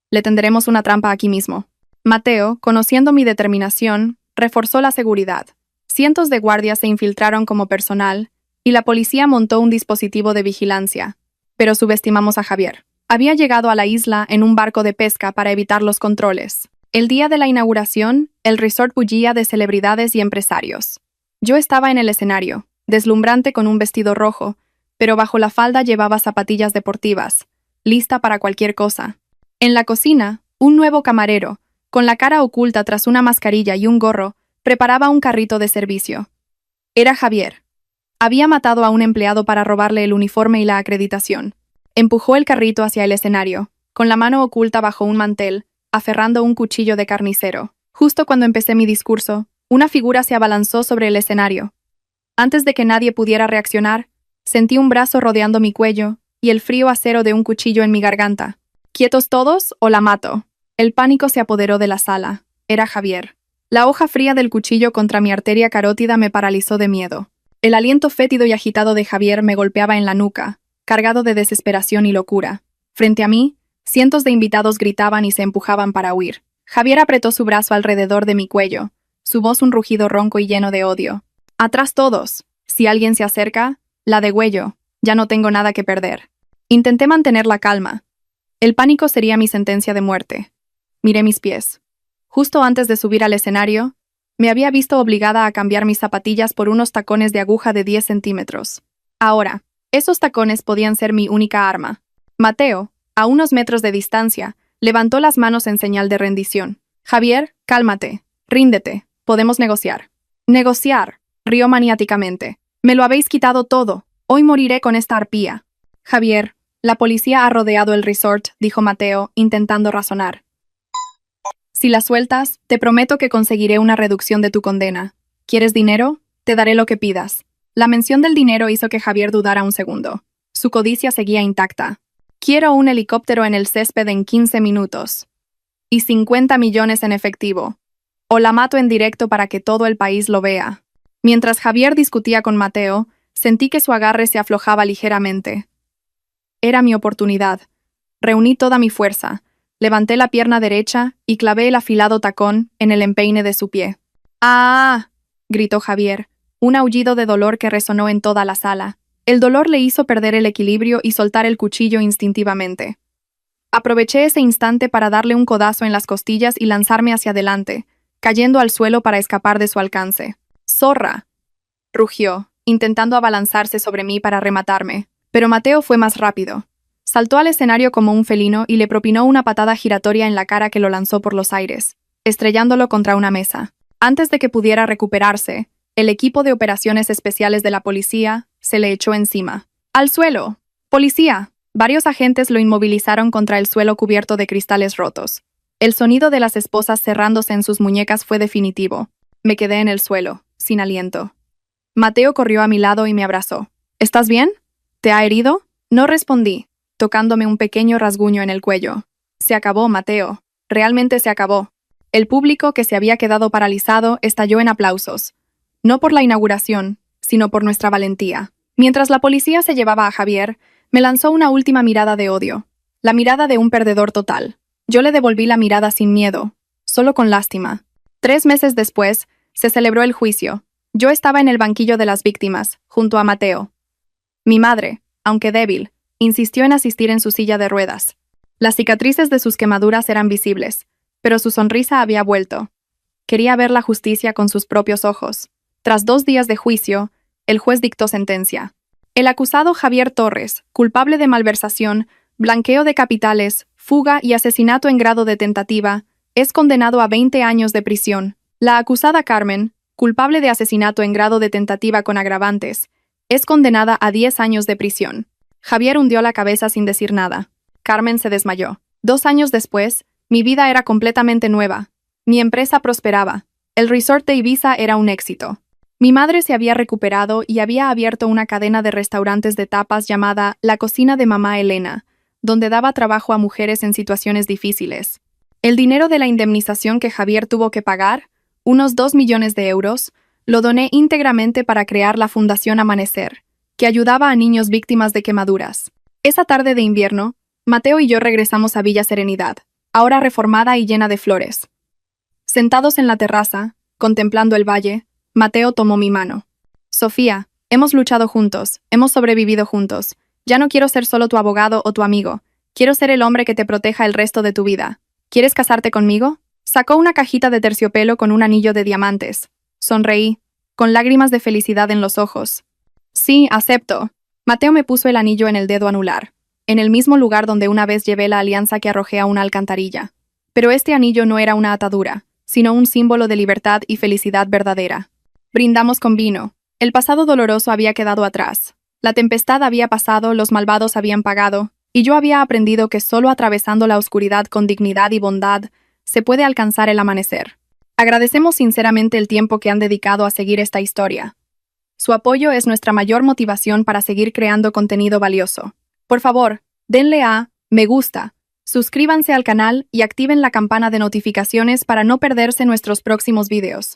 Le tenderemos una trampa aquí mismo. Mateo, conociendo mi determinación, reforzó la seguridad. Cientos de guardias se infiltraron como personal, y la policía montó un dispositivo de vigilancia. Pero subestimamos a Javier. Había llegado a la isla en un barco de pesca para evitar los controles. El día de la inauguración, el resort bullía de celebridades y empresarios. Yo estaba en el escenario, deslumbrante con un vestido rojo, pero bajo la falda llevaba zapatillas deportivas, lista para cualquier cosa. En la cocina, un nuevo camarero, con la cara oculta tras una mascarilla y un gorro, preparaba un carrito de servicio. Era Javier. Había matado a un empleado para robarle el uniforme y la acreditación. Empujó el carrito hacia el escenario, con la mano oculta bajo un mantel, aferrando un cuchillo de carnicero. Justo cuando empecé mi discurso, una figura se abalanzó sobre el escenario. Antes de que nadie pudiera reaccionar, sentí un brazo rodeando mi cuello y el frío acero de un cuchillo en mi garganta. ¿Quietos todos o la mato? El pánico se apoderó de la sala. Era Javier. La hoja fría del cuchillo contra mi arteria carótida me paralizó de miedo. El aliento fétido y agitado de Javier me golpeaba en la nuca, cargado de desesperación y locura. Frente a mí, cientos de invitados gritaban y se empujaban para huir. Javier apretó su brazo alrededor de mi cuello, su voz un rugido ronco y lleno de odio. «Atrás todos. Si alguien se acerca, la degüello. Ya no tengo nada que perder». Intenté mantener la calma. El pánico sería mi sentencia de muerte. Miré mis pies. Justo antes de subir al escenario, me había visto obligada a cambiar mis zapatillas por unos tacones de aguja de 10 centímetros. Ahora, esos tacones podían ser mi única arma. Mateo, a unos metros de distancia, levantó las manos en señal de rendición. «Javier, cálmate. Ríndete. Podemos negociar». «¿Negociar?», rió maniáticamente. «Me lo habéis quitado todo. Hoy moriré con esta arpía». «Javier, la policía ha rodeado el resort», dijo Mateo, intentando razonar. «Si la sueltas, te prometo que conseguiré una reducción de tu condena. ¿Quieres dinero? Te daré lo que pidas». La mención del dinero hizo que Javier dudara un segundo. Su codicia seguía intacta. «Quiero un helicóptero en el césped en 15 minutos. Y 50 millones en efectivo. O la mato en directo para que todo el país lo vea». Mientras Javier discutía con Mateo, sentí que su agarre se aflojaba ligeramente. Era mi oportunidad. Reuní toda mi fuerza, levanté la pierna derecha y clavé el afilado tacón en el empeine de su pie. «¡Ah!», gritó Javier, un aullido de dolor que resonó en toda la sala. El dolor le hizo perder el equilibrio y soltar el cuchillo instintivamente. Aproveché ese instante para darle un codazo en las costillas y lanzarme hacia adelante, cayendo al suelo para escapar de su alcance. «¡Zorra!», rugió, intentando abalanzarse sobre mí para rematarme. Pero Mateo fue más rápido. Saltó al escenario como un felino y le propinó una patada giratoria en la cara que lo lanzó por los aires. estrellándolo contra una mesa. Antes de que pudiera recuperarse, el equipo de operaciones especiales de la policía se le echó encima. ¡Al suelo! ¡Policía! Varios agentes lo inmovilizaron contra el suelo cubierto de cristales rotos. El sonido de las esposas cerrándose en sus muñecas fue definitivo. Me quedé en el suelo, sin aliento. Mateo corrió a mi lado y me abrazó. ¿Estás bien? ¿Te ha herido? No respondí, tocándome un pequeño rasguño en el cuello. Se acabó, Mateo. Realmente se acabó. El público, que se había quedado paralizado, estalló en aplausos. No por la inauguración, sino por nuestra valentía. Mientras la policía se llevaba a Javier, me lanzó una última mirada de odio. La mirada de un perdedor total. Yo le devolví la mirada sin miedo, solo con lástima. 3 meses después, se celebró el juicio. Yo estaba en el banquillo de las víctimas, junto a Mateo. Mi madre, aunque débil, insistió en asistir en su silla de ruedas. Las cicatrices de sus quemaduras eran visibles, pero su sonrisa había vuelto. Quería ver la justicia con sus propios ojos. Tras 2 días de juicio, el juez dictó sentencia. El acusado Javier Torres, culpable de malversación, blanqueo de capitales, fuga y asesinato en grado de tentativa, es condenado a 20 años de prisión. La acusada Carmen, culpable de asesinato en grado de tentativa con agravantes, es condenada a 10 años de prisión. Javier hundió la cabeza sin decir nada. Carmen se desmayó. 2 años después, mi vida era completamente nueva. Mi empresa prosperaba. El resort de Ibiza era un éxito. Mi madre se había recuperado y había abierto una cadena de restaurantes de tapas llamada La Cocina de Mamá Elena, donde daba trabajo a mujeres en situaciones difíciles. El dinero de la indemnización que Javier tuvo que pagar, unos 2 millones de euros, lo doné íntegramente para crear la Fundación Amanecer, que ayudaba a niños víctimas de quemaduras. Esa tarde de invierno, Mateo y yo regresamos a Villa Serenidad, ahora reformada y llena de flores. Sentados en la terraza, contemplando el valle, Mateo tomó mi mano. Sofía, hemos luchado juntos, hemos sobrevivido juntos. Ya no quiero ser solo tu abogado o tu amigo. Quiero ser el hombre que te proteja el resto de tu vida. ¿Quieres casarte conmigo? Sacó una cajita de terciopelo con un anillo de diamantes. Sonreí, con lágrimas de felicidad en los ojos. Sí, acepto. Mateo me puso el anillo en el dedo anular, en el mismo lugar donde una vez llevé la alianza que arrojé a una alcantarilla. Pero este anillo no era una atadura, sino un símbolo de libertad y felicidad verdadera. Brindamos con vino. El pasado doloroso había quedado atrás. La tempestad había pasado, los malvados habían pagado, y yo había aprendido que solo atravesando la oscuridad con dignidad y bondad se puede alcanzar el amanecer. Agradecemos sinceramente el tiempo que han dedicado a seguir esta historia. Su apoyo es nuestra mayor motivación para seguir creando contenido valioso. Por favor, denle a me gusta, suscríbanse al canal y activen la campana de notificaciones para no perderse nuestros próximos videos.